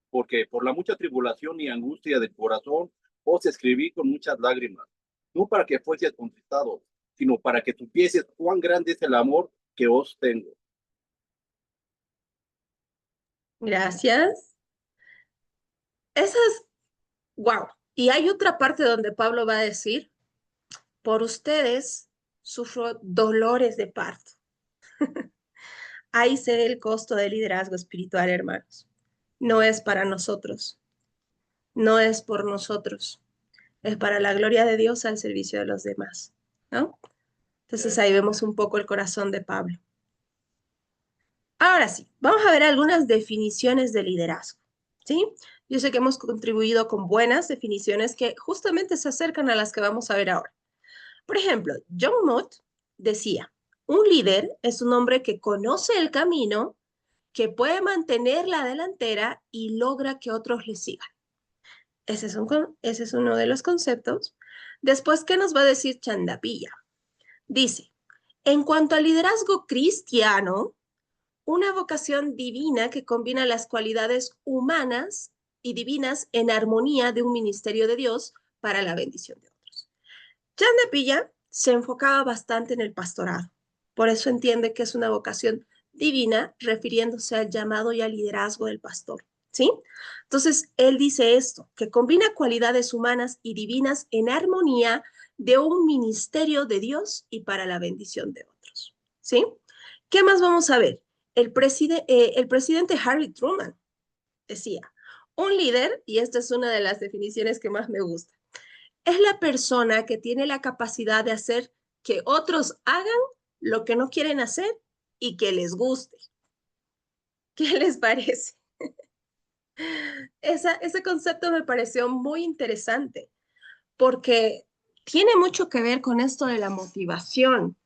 Porque por la mucha tribulación y angustia del corazón os escribí con muchas lágrimas, no para que fueseis contristados, sino para que supieseis cuán grande es el amor que os tengo. Gracias. Esa es, wow. Y hay otra parte donde Pablo va a decir, por ustedes sufro dolores de parto. Ahí se ve el costo del liderazgo espiritual, hermanos. No es para nosotros, no es por nosotros, es para la gloria de Dios al servicio de los demás, ¿no? Entonces ahí vemos un poco el corazón de Pablo. Ahora sí, vamos a ver algunas definiciones de liderazgo, ¿sí? Yo sé que hemos contribuido con buenas definiciones que justamente se acercan a las que vamos a ver ahora. Por ejemplo, John Mott decía, un líder es un hombre que conoce el camino, que puede mantener la delantera y logra que otros le sigan. Ese es uno de los conceptos. Después, ¿qué nos va a decir Chandapilla? Dice, en cuanto al liderazgo cristiano, una vocación divina que combina las cualidades humanas y divinas en armonía de un ministerio de Dios para la bendición de otros. Chandapilla se enfocaba bastante en el pastorado, por eso entiende que es una vocación divina refiriéndose al llamado y al liderazgo del pastor, ¿sí? Entonces, él dice esto, que combina cualidades humanas y divinas en armonía de un ministerio de Dios y para la bendición de otros, ¿sí? ¿Qué más vamos a ver? El presidente Harry Truman decía, un líder, y esta es una de las definiciones que más me gusta, es la persona que tiene la capacidad de hacer que otros hagan lo que no quieren hacer y que les guste. ¿Qué les parece? Ese concepto me pareció muy interesante porque tiene mucho que ver con esto de la motivación.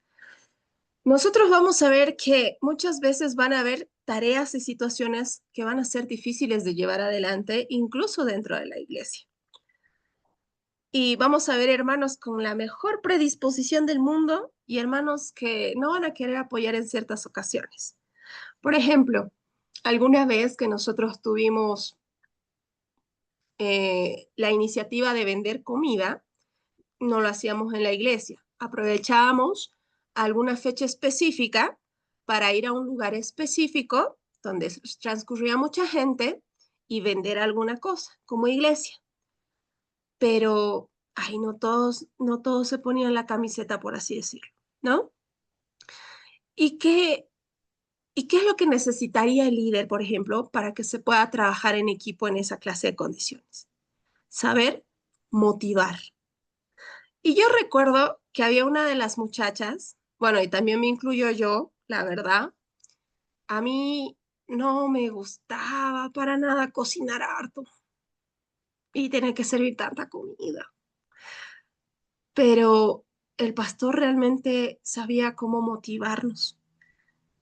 Nosotros vamos a ver que muchas veces van a haber tareas y situaciones que van a ser difíciles de llevar adelante, incluso dentro de la iglesia. Y vamos a ver hermanos con la mejor predisposición del mundo y hermanos que no van a querer apoyar en ciertas ocasiones. Por ejemplo, alguna vez que nosotros tuvimos la iniciativa de vender comida, no lo hacíamos en la iglesia. Aprovechábamos alguna fecha específica para ir a un lugar específico donde transcurría mucha gente y vender alguna cosa como iglesia. Pero, ay, no todos se ponían la camiseta, por así decirlo, ¿no? ¿Y qué es lo que necesitaría el líder, por ejemplo, para que se pueda trabajar en equipo en esa clase de condiciones? Saber motivar. Y yo recuerdo que había una de las muchachas, Bueno, y también me incluyo yo, la verdad. A mí no me gustaba para nada cocinar harto y tener que servir tanta comida. Pero el pastor realmente sabía cómo motivarnos.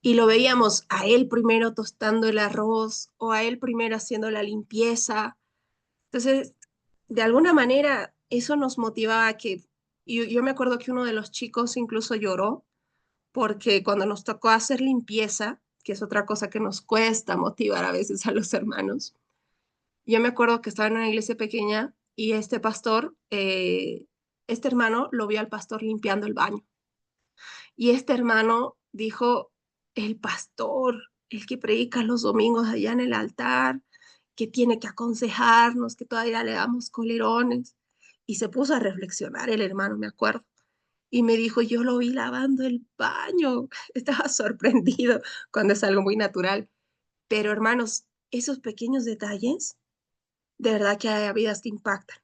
Y lo veíamos a él primero tostando el arroz o a él primero haciendo la limpieza. Entonces, de alguna manera, eso nos motivaba a que, yo me acuerdo que uno de los chicos incluso lloró porque cuando nos tocó hacer limpieza, que es otra cosa que nos cuesta motivar a veces a los hermanos, yo me acuerdo que estaba en una iglesia pequeña y este pastor, este hermano lo vio al pastor limpiando el baño. Y este hermano dijo, el pastor, el que predica los domingos allá en el altar, que tiene que aconsejarnos, que todavía le damos colerones. Y se puso a reflexionar el hermano, me acuerdo. Y me dijo, yo lo vi lavando el baño. Estaba sorprendido cuando es algo muy natural. Pero hermanos, esos pequeños detalles, de verdad que hay vidas que impactan.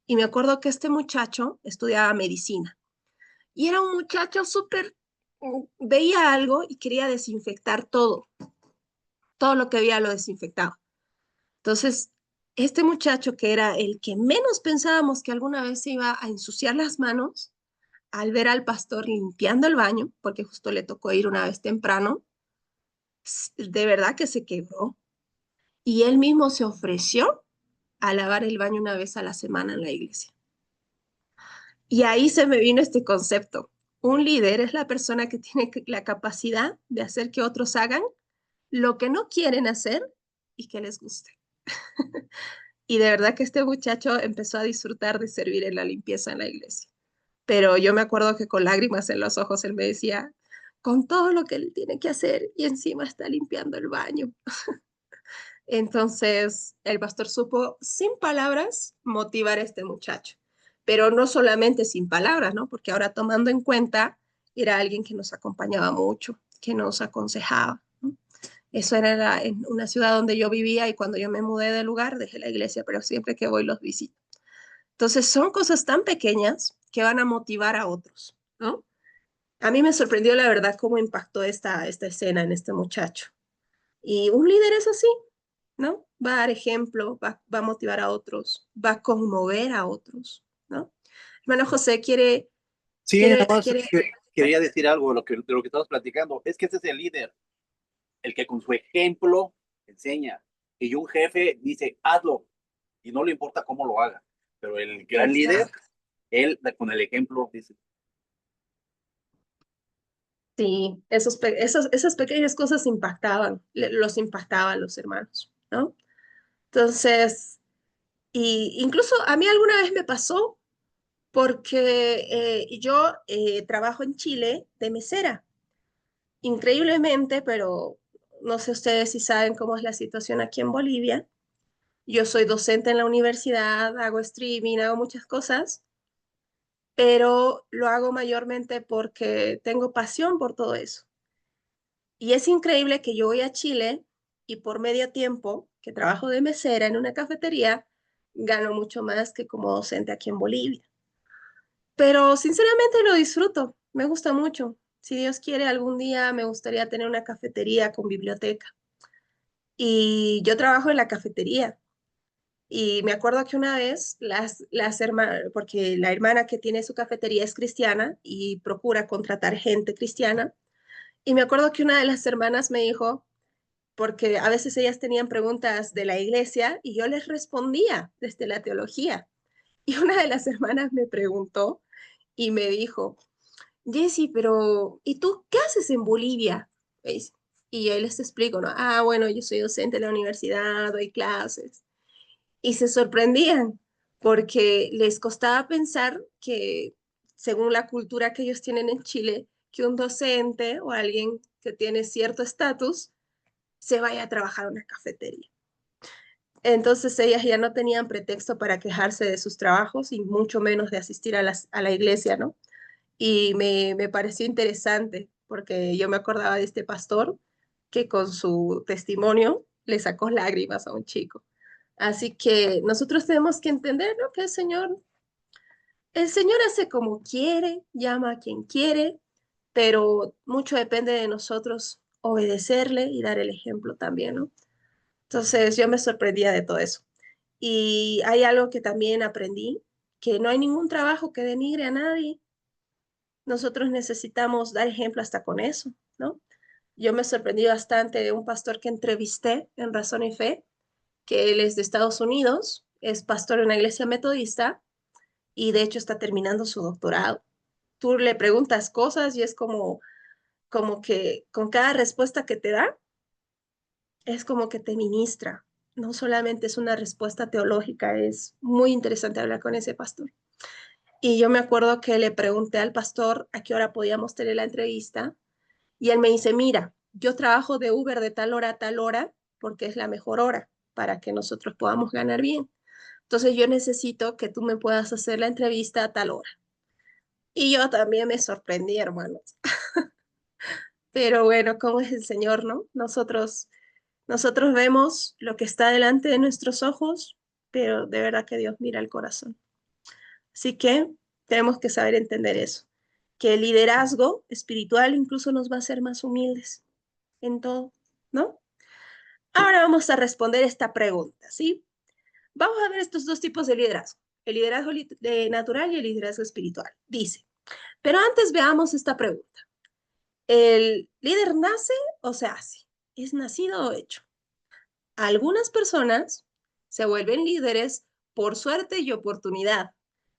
Y me acuerdo que este muchacho estudiaba medicina. Y era un muchacho súper, veía algo y quería desinfectar todo. Todo lo que veía lo desinfectaba. Entonces, este muchacho que era el que menos pensábamos que alguna vez se iba a ensuciar las manos, al ver al pastor limpiando el baño, porque justo le tocó ir una vez temprano, de verdad que se quebró. Y él mismo se ofreció a lavar el baño una vez a la semana en la iglesia. Y ahí se me vino este concepto. Un líder es la persona que tiene la capacidad de hacer que otros hagan lo que no quieren hacer y que les guste. Y de verdad que este muchacho empezó a disfrutar de servir en la limpieza en la iglesia. Pero yo me acuerdo que con lágrimas en los ojos él me decía, con todo lo que él tiene que hacer y encima está limpiando el baño. Entonces el pastor supo sin palabras motivar a este muchacho, pero no solamente sin palabras, ¿no? Porque ahora tomando en cuenta, era alguien que nos acompañaba mucho, que nos aconsejaba, ¿no? Eso era en una ciudad donde yo vivía y cuando yo me mudé de lugar dejé la iglesia, pero siempre que voy los visito. Entonces son cosas tan pequeñas que van a motivar a otros, ¿no? A mí me sorprendió la verdad cómo impactó esta escena en este muchacho. Y un líder es así, ¿no? Va a dar ejemplo, va a motivar a otros, va a conmover a otros, ¿no? Hermano José, Sí, nada más quiere, quería decir algo de lo que estamos platicando. Es que ese es el líder, el que con su ejemplo enseña. Y un jefe dice, hazlo, y no le importa cómo lo haga. Pero el gran líder, exacto. él con el ejemplo dice, Sí, esas pequeñas cosas impactaban, los impactaban los hermanos, ¿no? Entonces, y incluso a mí alguna vez me pasó porque yo trabajo en Chile de mesera, increíblemente, pero no sé ustedes si saben cómo es la situación aquí en Bolivia. Yo soy docente en la universidad, hago streaming, hago muchas cosas, pero lo hago mayormente porque tengo pasión por todo eso. Y es increíble que yo voy a Chile y por medio tiempo que trabajo de mesera en una cafetería, gano mucho más que como docente aquí en Bolivia. Pero sinceramente lo disfruto, me gusta mucho. Si Dios quiere, algún día me gustaría tener una cafetería con biblioteca. Y yo trabajo en la cafetería. Y me acuerdo que una vez las hermanas, porque la hermana que tiene su cafetería es cristiana y procura contratar gente cristiana. Y me acuerdo que una de las hermanas me dijo, porque a veces ellas tenían preguntas de la iglesia y yo les respondía desde la teología. Y una de las hermanas me preguntó y me dijo, Jessy, pero ¿y tú qué haces en Bolivia? ¿Veis? Y yo les explico, ¿no? Ah, bueno, yo soy docente de la universidad, doy clases. Y se sorprendían porque les costaba pensar que, según la cultura que ellos tienen en Chile, que un docente o alguien que tiene cierto estatus se vaya a trabajar a una cafetería. Entonces ellas ya no tenían pretexto para quejarse de sus trabajos y mucho menos de asistir a la iglesia, ¿no? Y me pareció interesante porque yo me acordaba de este pastor que con su testimonio le sacó lágrimas a un chico. Así que nosotros tenemos que entender, ¿no? Que el Señor hace como quiere, llama a quien quiere, pero mucho depende de nosotros obedecerle y dar el ejemplo también, ¿no? Entonces yo me sorprendía de todo eso. Y hay algo que también aprendí, que no hay ningún trabajo que denigre a nadie. Nosotros necesitamos dar ejemplo hasta con eso, ¿no? Yo me sorprendí bastante de un pastor que entrevisté en Razón y Fe, que él es de Estados Unidos, es pastor en una iglesia metodista y de hecho está terminando su doctorado. Tú le preguntas cosas y es como que con cada respuesta que te da, es como que te ministra. No solamente es una respuesta teológica, es muy interesante hablar con ese pastor. Y yo me acuerdo que le pregunté al pastor a qué hora podíamos tener la entrevista y él me dice, mira, yo trabajo de Uber de tal hora a tal hora porque es la mejor hora para que nosotros podamos ganar bien. Entonces yo necesito que tú me puedas hacer la entrevista a tal hora. Y yo también me sorprendí, hermanos. Pero bueno, ¿cómo es el Señor, no? Nosotros vemos lo que está delante de nuestros ojos, pero de verdad que Dios mira el corazón. Así que tenemos que saber entender eso, que el liderazgo espiritual incluso nos va a hacer más humildes en todo, ¿no? Ahora vamos a responder esta pregunta, ¿sí? Vamos a ver estos dos tipos de liderazgo, el liderazgo natural y el liderazgo espiritual. Dice, pero antes veamos esta pregunta. ¿El líder nace o se hace? ¿Es nacido o hecho? Algunas personas se vuelven líderes por suerte y oportunidad,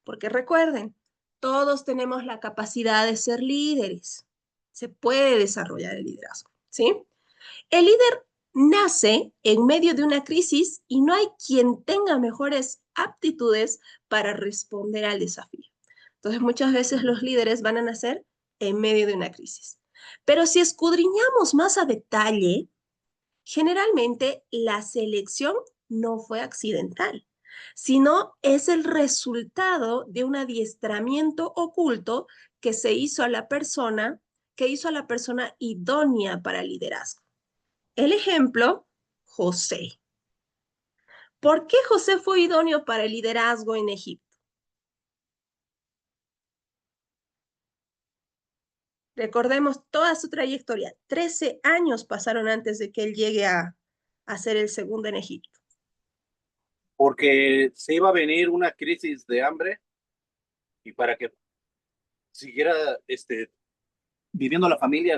porque recuerden, todos tenemos la capacidad de ser líderes. Se puede desarrollar el liderazgo, ¿sí? El líder nace en medio de una crisis y no hay quien tenga mejores aptitudes para responder al desafío. Entonces, muchas veces los líderes van a nacer en medio de una crisis. Pero si escudriñamos más a detalle, generalmente la selección no fue accidental, sino es el resultado de un adiestramiento oculto que se hizo a la persona, que hizo a la persona idónea para el liderazgo. El ejemplo, José. ¿Por qué José fue idóneo para el liderazgo en Egipto? Recordemos toda su trayectoria. 13 años pasaron antes de que él llegue a ser el segundo en Egipto. Porque se iba a venir una crisis de hambre y para que siguiera viviendo la familia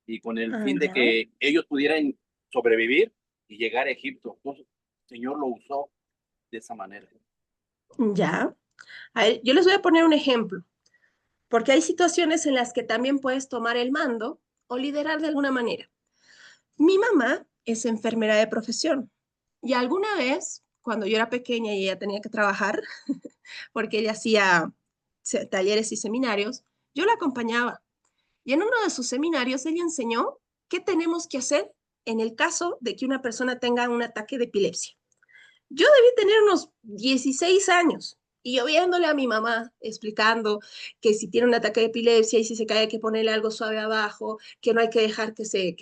y con el fin de Ajá. que ellos pudieran sobrevivir y llegar a Egipto. Entonces, el Señor lo usó de esa manera. Ya. A ver, yo les voy a poner un ejemplo, porque hay situaciones en las que también puedes tomar el mando o liderar de alguna manera. Mi mamá es enfermera de profesión y alguna vez, cuando yo era pequeña y ella tenía que trabajar, porque ella hacía talleres y seminarios, yo la acompañaba. Y en uno de sus seminarios ella enseñó qué tenemos que hacer en el caso de que una persona tenga un ataque de epilepsia. Yo debí tener unos 16 años y yo viéndole a mi mamá explicando que si tiene un ataque de epilepsia y si se cae hay que ponerle algo suave abajo, que no hay que dejar que se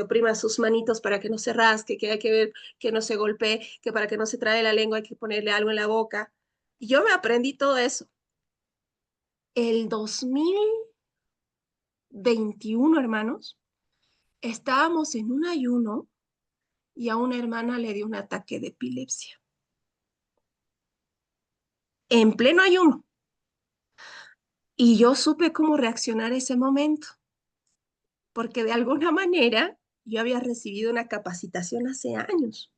oprima sus manitos para que no se rasque, que hay que ver que no se golpee, que para que no se trabe la lengua hay que ponerle algo en la boca. Y yo me aprendí todo eso. El 2021, hermanos, estábamos en un ayuno y a una hermana le dio un ataque de epilepsia. En pleno ayuno. Y yo supe cómo reaccionar a ese momento, porque de alguna manera yo había recibido una capacitación hace años.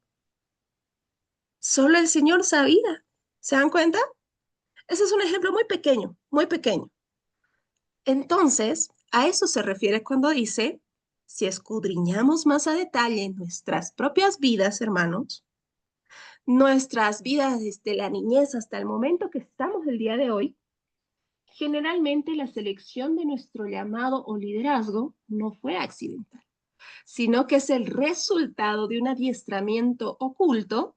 Solo el Señor sabía. ¿Se dan cuenta? Ese es un ejemplo muy pequeño, muy pequeño. Entonces, a eso se refiere cuando dice, si escudriñamos más a detalle nuestras propias vidas, hermanos, nuestras vidas desde la niñez hasta el momento que estamos el día de hoy, generalmente la selección de nuestro llamado o liderazgo no fue accidental, sino que es el resultado de un adiestramiento oculto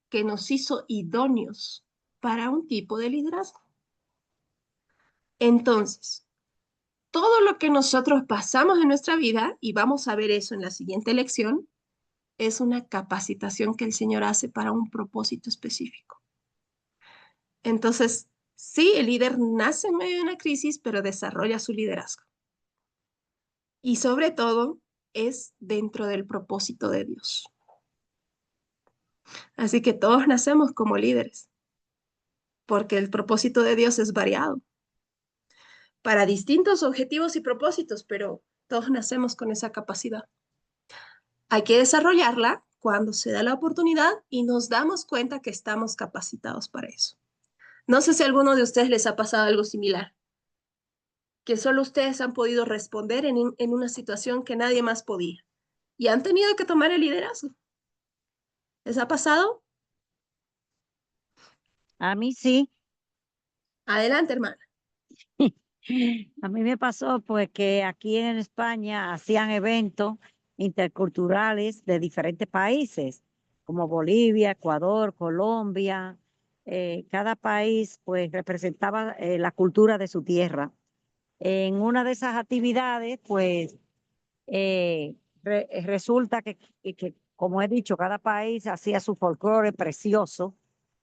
que nos hizo idóneos para un tipo de liderazgo. Entonces, todo lo que nosotros pasamos en nuestra vida, y vamos a ver eso en la siguiente lección, es una capacitación que el Señor hace para un propósito específico. Entonces, Sí, el líder nace en medio de una crisis, pero desarrolla su liderazgo. Y sobre todo, es dentro del propósito de Dios. Así que todos nacemos como líderes, porque el propósito de Dios es variado para distintos objetivos y propósitos, pero todos nacemos con esa capacidad. Hay que desarrollarla cuando se da la oportunidad y nos damos cuenta que estamos capacitados para eso. No sé si a alguno de ustedes les ha pasado algo similar, que solo ustedes han podido responder en una situación que nadie más podía y han tenido que tomar el liderazgo. ¿Les ha pasado? A mí sí. Adelante, hermana. A mí me pasó pues que aquí en España hacían eventos interculturales de diferentes países, como Bolivia, Ecuador, Colombia. Cada país pues representaba la cultura de su tierra. En una de esas actividades pues resulta que, como he dicho, cada país hacía su folclore precioso,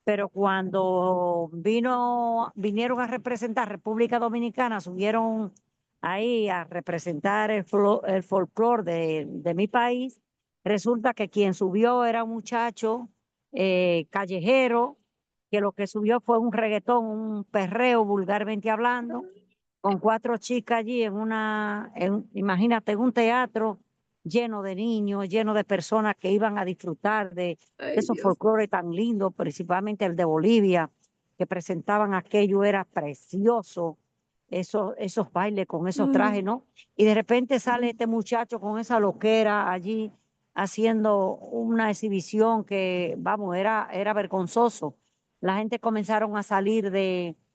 pero cuando vinieron a representar República Dominicana, subieron ahí a representar el folclore de mi país, resulta que quien subió era un muchacho callejero, que lo que subió fue un reggaetón, un perreo vulgarmente hablando, con 4 chicas allí imagínate, en un teatro lleno de niños, lleno de personas que iban a disfrutar de Ay, esos Dios. folclores tan lindos, principalmente el de Bolivia, que presentaban aquello, era precioso, esos bailes con esos trajes, ¿no? Y de repente sale este muchacho con esa loquera allí haciendo una exhibición que, vamos, era vergonzoso. La gente comenzaron a salir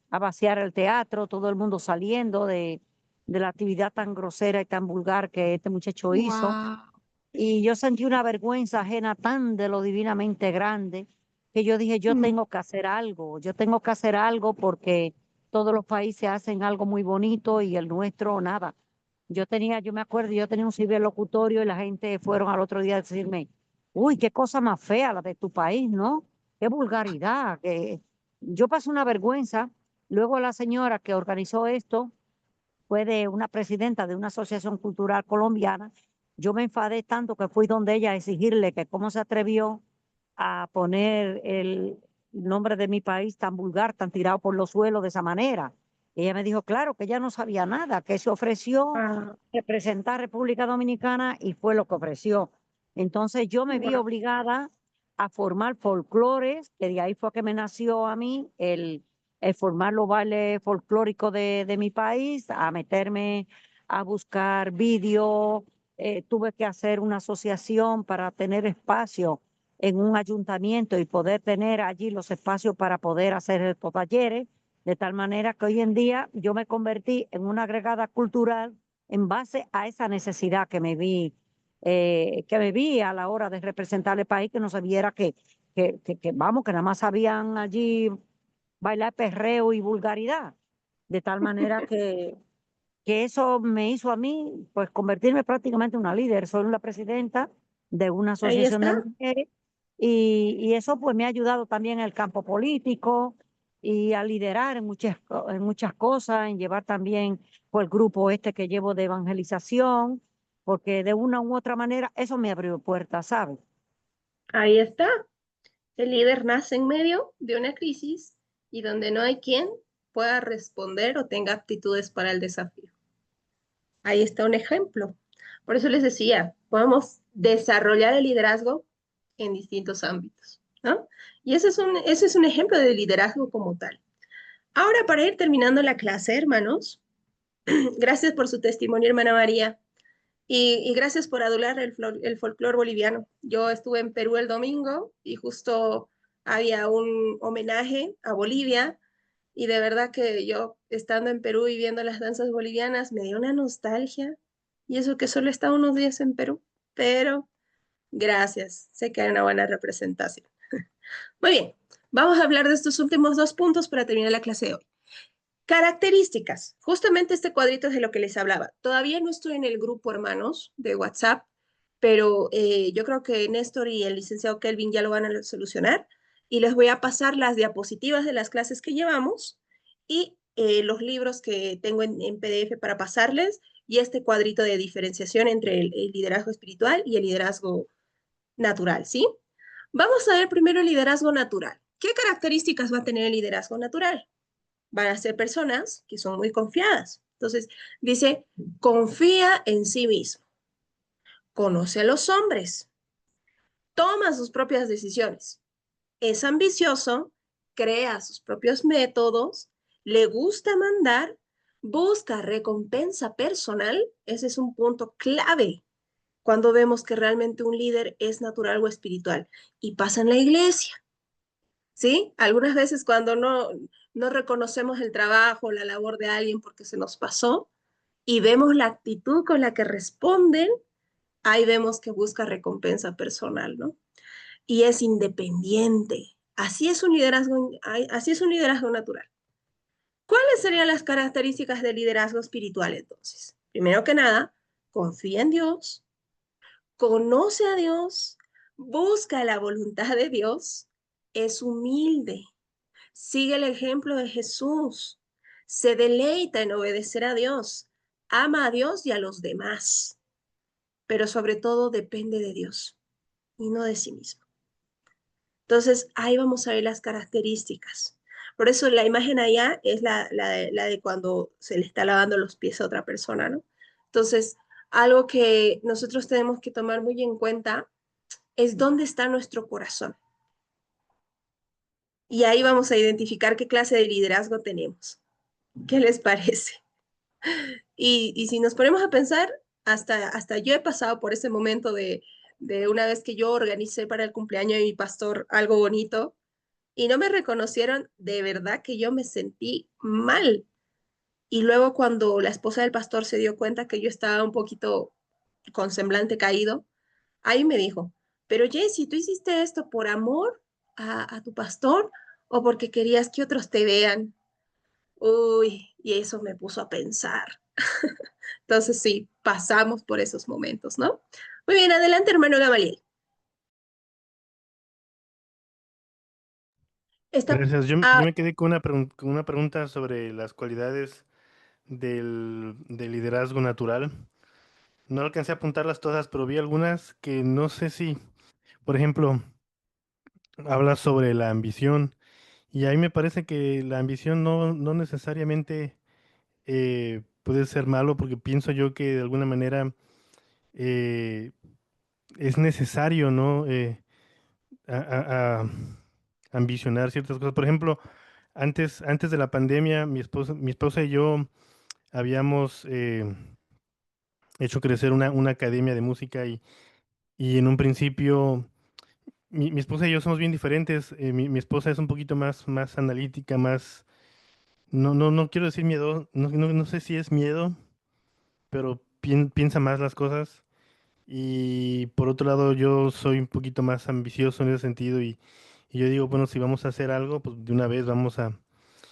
a vaciar el teatro, todo el mundo saliendo de la actividad tan grosera y tan vulgar que este muchacho hizo. Wow. Y yo sentí una vergüenza ajena tan de lo divinamente grande que yo dije, yo tengo que hacer algo porque todos los países hacen algo muy bonito y el nuestro nada. Yo me acuerdo, yo tenía un ciberlocutorio y la gente fueron al otro día a decirme, uy, qué cosa más fea la de tu país, ¿no? Qué vulgaridad. Yo pasé una vergüenza. Luego la señora que organizó esto fue de una presidenta de una asociación cultural colombiana. Yo me enfadé tanto que fui donde ella a exigirle que cómo se atrevió a poner el nombre de mi país tan vulgar, tan tirado por los suelos de esa manera. Ella me dijo, claro, que ella no sabía nada, que se ofreció Wow. representar República Dominicana y fue lo que ofreció. Entonces yo me vi Wow. obligada a formar folclores, que de ahí fue que me nació a mí el formar los bailes folclóricos de mi país, a meterme a buscar vídeo. Tuve que hacer una asociación para tener espacio en un ayuntamiento y poder tener allí los espacios para poder hacer estos talleres, de tal manera que hoy en día yo me convertí en una agregada cultural en base a esa necesidad que me vi a la hora de representar el país, que no sabía vamos, que nada más sabían allí bailar perreo y vulgaridad, de tal manera que eso me hizo a mí, pues, convertirme prácticamente en una líder. Soy la presidenta de una Ahí asociación de está. mujeres y eso pues me ha ayudado también en el campo político y a liderar en muchas cosas, en llevar también pues, el grupo este que llevo de evangelización, porque de una u otra manera eso me abrió puertas, ¿sabes? Ahí está. El líder nace en medio de una crisis y donde no hay quien pueda responder o tenga aptitudes para el desafío. Ahí está un ejemplo. Por eso les decía, podemos desarrollar el liderazgo en distintos ámbitos, ¿no? Y ese es un ejemplo de liderazgo como tal. Ahora, para ir terminando la clase, hermanos, gracias por su testimonio, hermana María, y gracias por adular el folclore boliviano. Yo estuve en Perú el domingo y justo había un homenaje a Bolivia y de verdad que yo, estando en Perú y viendo las danzas bolivianas, me dio una nostalgia. Y eso que solo he estado unos días en Perú, pero gracias. Sé que hay una buena representación. Muy bien, vamos a hablar de estos últimos 2 puntos para terminar la clase de hoy. Características. Justamente este cuadrito es de lo que les hablaba. Todavía no estoy en el grupo, hermanos, de WhatsApp, pero yo creo que Néstor y el licenciado Kelvin ya lo van a solucionar y les voy a pasar las diapositivas de las clases que llevamos y los libros que tengo en PDF para pasarles y este cuadrito de diferenciación entre el liderazgo espiritual y el liderazgo natural, ¿sí? Vamos a ver primero el liderazgo natural. ¿Qué características va a tener el liderazgo natural? Van a ser personas que son muy confiadas. Entonces, dice, confía en sí mismo, conoce a los hombres, toma sus propias decisiones, es ambicioso, crea sus propios métodos, le gusta mandar, busca recompensa personal. Ese es un punto clave cuando vemos que realmente un líder es natural o espiritual. Y pasa en la iglesia, ¿sí? Algunas veces cuando no reconocemos el trabajo, la labor de alguien porque se nos pasó y vemos la actitud con la que responden, ahí vemos que busca recompensa personal, ¿no? Y es independiente. Así es un liderazgo natural. ¿Cuáles serían las características del liderazgo espiritual entonces? Primero que nada, confía en Dios, conoce a Dios, busca la voluntad de Dios, es humilde, sigue el ejemplo de Jesús, se deleita en obedecer a Dios, ama a Dios y a los demás, pero sobre todo depende de Dios y no de sí mismo. Entonces, ahí vamos a ver las características. Por eso la imagen allá es la de cuando se le está lavando los pies a otra persona, ¿no? Entonces, algo que nosotros tenemos que tomar muy en cuenta es dónde está nuestro corazón. Y ahí vamos a identificar qué clase de liderazgo tenemos. ¿Qué les parece? Y si nos ponemos a pensar, hasta yo he pasado por ese momento de una vez que yo organicé para el cumpleaños de mi pastor algo bonito y no me reconocieron, de verdad que yo me sentí mal. Y luego cuando la esposa del pastor se dio cuenta que yo estaba un poquito con semblante caído, ahí me dijo, pero Jessy, ¿tú hiciste esto por amor a tu pastor o porque querías que otros te vean? Uy, y eso me puso a pensar. Entonces sí, pasamos por esos momentos, ¿no? Muy bien, adelante, hermano Gamaliel. Gracias. Yo Ah, me quedé con con una pregunta sobre las cualidades del liderazgo natural. No alcancé a apuntarlas todas, pero vi algunas que no sé si, por ejemplo, habla sobre la ambición. Y ahí me parece que la ambición no necesariamente puede ser malo, porque pienso yo que de alguna manera eh, es necesario, ¿no? A ambicionar ciertas cosas. Por ejemplo, antes de la pandemia, mi esposa y yo habíamos hecho crecer una academia de música y en un principio mi esposa y yo somos bien diferentes. Mi esposa es un poquito más analítica, más, no quiero decir miedo, no sé si es miedo, pero piensa más las cosas. Y por otro lado, yo soy un poquito más ambicioso en ese sentido y yo digo, bueno, si vamos a hacer algo, pues de una vez vamos a...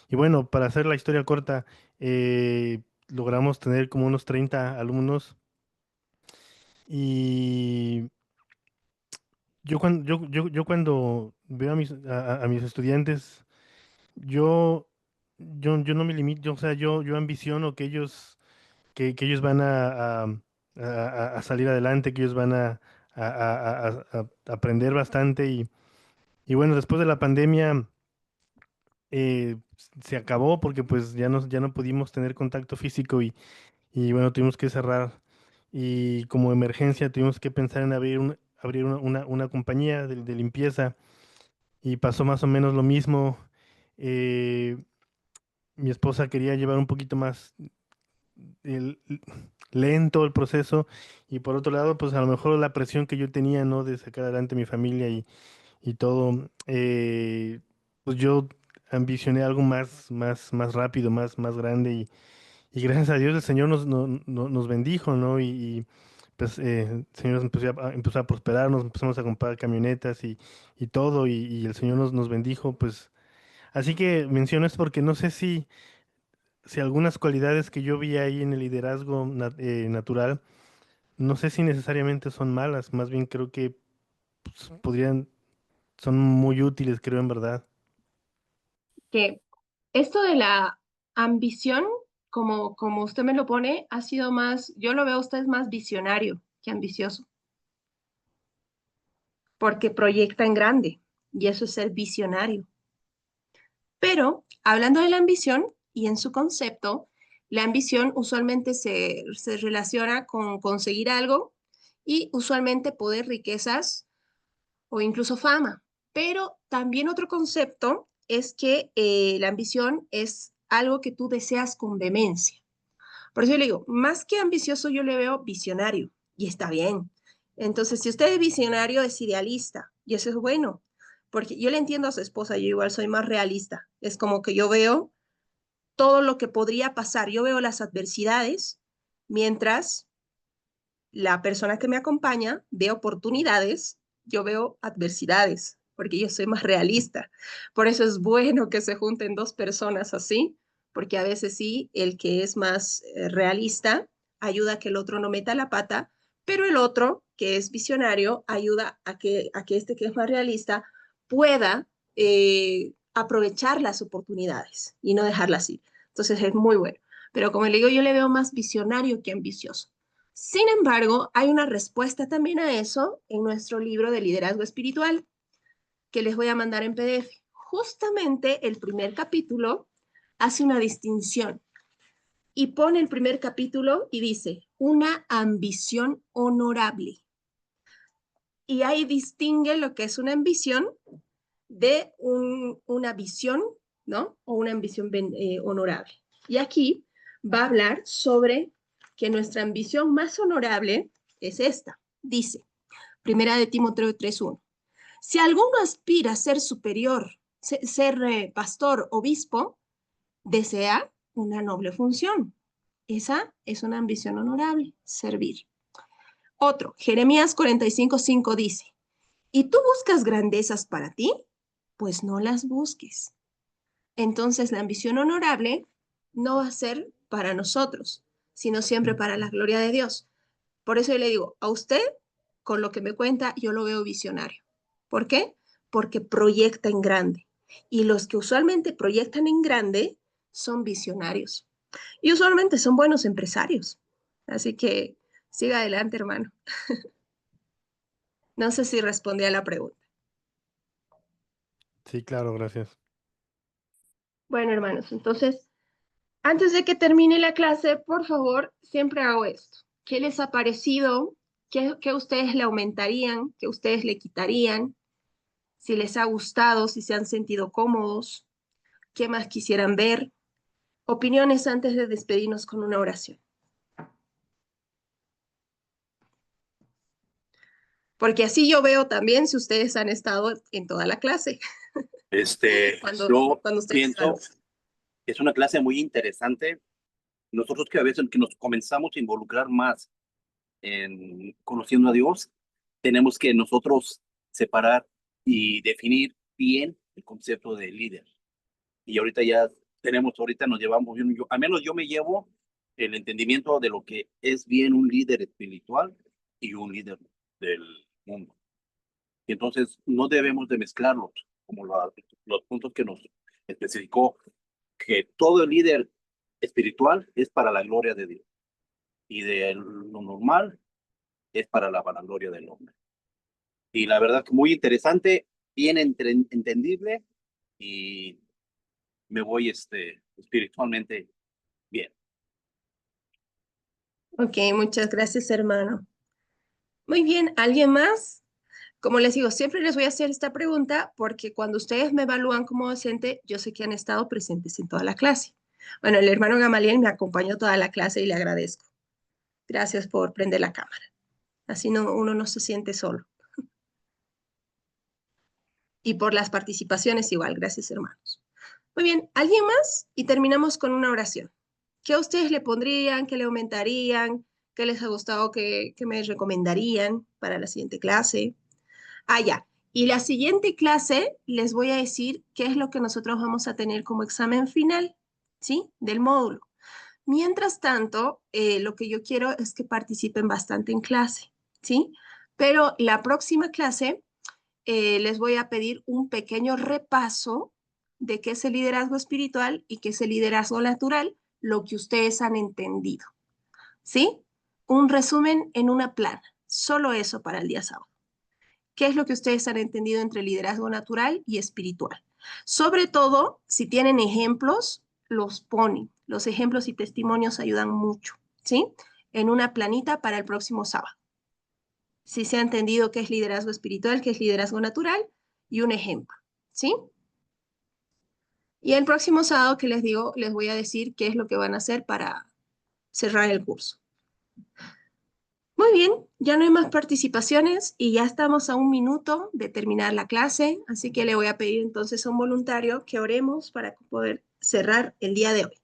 Y bueno, para hacer la historia corta, logramos tener como unos 30 alumnos y yo cuando veo a mis estudiantes, yo no me limito, o sea, yo ambiciono que ellos van a salir adelante, que ellos van a aprender bastante y bueno, después de la pandemia se acabó porque pues ya no pudimos tener contacto físico y bueno, tuvimos que cerrar y como emergencia tuvimos que pensar en abrir una compañía de limpieza y pasó más o menos lo mismo. eh, Mi esposa quería llevar un poquito más el- lento el proceso y por otro lado, pues a lo mejor la presión que yo tenía, ¿no? De sacar adelante mi familia y todo, pues yo ambicioné algo más rápido, más grande y gracias a Dios el Señor nos bendijo, ¿no? Pues el Señor empezó a prosperar, nos empezamos a comprar camionetas y todo y el Señor nos bendijo, pues así que menciono esto porque no sé si algunas cualidades que yo vi ahí en el liderazgo natural, no sé si necesariamente son malas, más bien creo que pues, son muy útiles, creo en verdad. que esto de la ambición, como usted me lo pone, ha sido más, yo lo veo a usted más visionario que ambicioso, porque proyecta en grande y eso es ser visionario. Pero hablando de la ambición y en su concepto, la ambición usualmente se relaciona con conseguir algo y usualmente poder, riquezas o incluso fama. Pero también otro concepto es que la ambición es algo que tú deseas con vehemencia. Por eso yo le digo, más que ambicioso, yo le veo visionario y está bien. Entonces, si usted es visionario, es idealista y eso es bueno, porque yo le entiendo a su esposa, yo igual soy más realista. Es como que yo veo todo lo que podría pasar, yo veo las adversidades, mientras la persona que me acompaña ve oportunidades, yo veo adversidades, porque yo soy más realista. Por eso es bueno que se junten dos personas así, porque a veces sí, el que es más realista ayuda a que el otro no meta la pata, pero el otro, que es visionario, ayuda a que este que es más realista pueda aprovechar las oportunidades y no dejarlas ir. Entonces es muy bueno. Pero como le digo, yo le veo más visionario que ambicioso. Sin embargo, hay una respuesta también a eso en nuestro libro de liderazgo espiritual que les voy a mandar en PDF. Justamente el primer capítulo hace una distinción y pone el primer capítulo y dice, una ambición honorable. Y ahí distingue lo que es una ambición de una visión, ¿no? O una ambición honorable. Y aquí va a hablar sobre que nuestra ambición más honorable es esta. Dice, Primera de Timoteo 3:1. Si alguno aspira a ser superior, ser pastor, obispo, desea una noble función. Esa es una ambición honorable, servir. Otro, Jeremías 45:5 dice, ¿y tú buscas grandezas para ti? Pues no las busques. Entonces la ambición honorable no va a ser para nosotros, sino siempre para la gloria de Dios. Por eso yo le digo, a usted, con lo que me cuenta, yo lo veo visionario. ¿Por qué? Porque proyecta en grande. Y los que usualmente proyectan en grande son visionarios. Y usualmente son buenos empresarios. Así que siga adelante, hermano. No sé si respondí a la pregunta. Sí, claro, gracias. Bueno, hermanos, entonces, antes de que termine la clase, por favor, siempre hago esto. ¿Qué les ha parecido? ¿Qué ustedes le aumentarían? ¿Qué ustedes le quitarían? Si les ha gustado, si se han sentido cómodos, qué más quisieran ver. Opiniones antes de despedirnos con una oración. Porque así yo veo también si ustedes han estado en toda la clase. Yo Cuando ustedes pienso están. que es una clase muy interesante. Nosotros que a veces que nos comenzamos a involucrar más en conociendo a Dios, tenemos que nosotros separar y definir bien el concepto de líder. Y ahorita ya ahorita nos llevamos bien, al menos yo me llevo el entendimiento de lo que es bien un líder espiritual y un líder del mundo. Y entonces no debemos de mezclarlos, como los puntos que nos especificó, que todo líder espiritual es para la gloria de Dios y de lo normal es para la vanagloria del hombre. Y la verdad que muy interesante, bien entendible y me voy espiritualmente bien. Ok, muchas gracias, hermano. Muy bien, ¿alguien más? Como les digo, siempre les voy a hacer esta pregunta porque cuando ustedes me evalúan como docente, yo sé que han estado presentes en toda la clase. Bueno, el hermano Gamaliel me acompañó toda la clase y le agradezco. Gracias por prender la cámara. Así no, uno no se siente solo. Y por las participaciones igual. Gracias, hermanos. Muy bien, ¿alguien más? Y terminamos con una oración. ¿Qué a ustedes le pondrían? ¿Qué le aumentarían? ¿Qué les ha gustado? ¿Qué me recomendarían para la siguiente clase? Ah, ya. Y la siguiente clase les voy a decir qué es lo que nosotros vamos a tener como examen final, ¿sí? Del módulo. Mientras tanto, lo que yo quiero es que participen bastante en clase, ¿sí? Pero la próxima clase les voy a pedir un pequeño repaso de qué es el liderazgo espiritual y qué es el liderazgo natural, lo que ustedes han entendido. ¿Sí? Un resumen en una plana. Solo eso para el día sábado. ¿Qué es lo que ustedes han entendido entre liderazgo natural y espiritual? Sobre todo, si tienen ejemplos, los ponen. Los ejemplos y testimonios ayudan mucho, ¿sí? En una planita para el próximo sábado. Si se ha entendido qué es liderazgo espiritual, qué es liderazgo natural y un ejemplo, ¿sí? Y el próximo sábado que les digo, les voy a decir qué es lo que van a hacer para cerrar el curso. Muy bien, ya no hay más participaciones y ya estamos a 1 minuto de terminar la clase, así que le voy a pedir entonces a un voluntario que oremos para poder cerrar el día de hoy.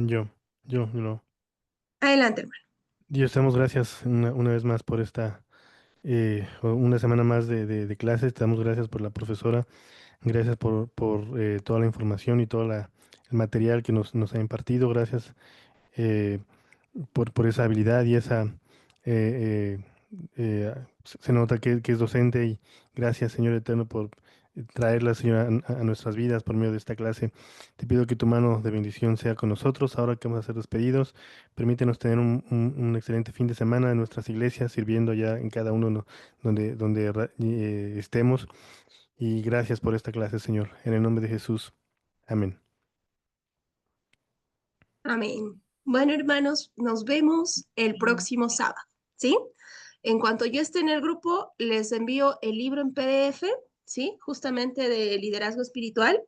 Yo. Adelante, hermano. Dios, te damos gracias una vez más por esta, una semana más de clases. Te damos gracias por la profesora. Gracias por toda la información y todo el material que nos ha impartido. Gracias eh, por esa habilidad y esa... eh, se nota que es docente y gracias, Señor Eterno, por traerla, Señor, a nuestras vidas por medio de esta clase. Te pido que tu mano de bendición sea con nosotros ahora que vamos a ser despedidos. Permítenos tener un excelente fin de semana en nuestras iglesias, sirviendo ya en cada uno donde estemos. Y gracias por esta clase, Señor. En el nombre de Jesús. Amén. Amén. Bueno, hermanos, nos vemos el próximo sábado, ¿sí? En cuanto yo esté en el grupo, les envío el libro en PDF, ¿sí? Justamente de liderazgo espiritual.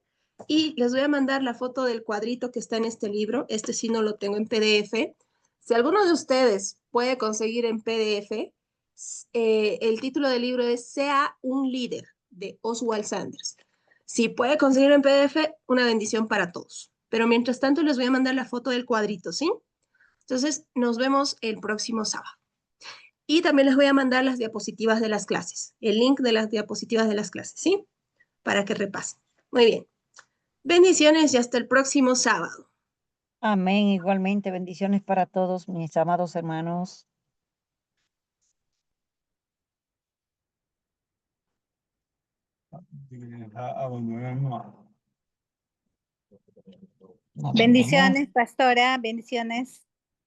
Y les voy a mandar la foto del cuadrito que está en este libro. Este sí no lo tengo en PDF. Si alguno de ustedes puede conseguir en PDF, el título del libro es Sea un líder, de Oswald Sanders. Si puede conseguir en PDF, una bendición para todos. Pero mientras tanto les voy a mandar la foto del cuadrito, ¿sí? Entonces, nos vemos el próximo sábado. Y también les voy a mandar las diapositivas de las clases, el link de las diapositivas de las clases, ¿sí? Para que repasen. Muy bien. Bendiciones y hasta el próximo sábado. Amén. Igualmente, bendiciones para todos mis amados hermanos. Bendiciones, pastora, bendiciones.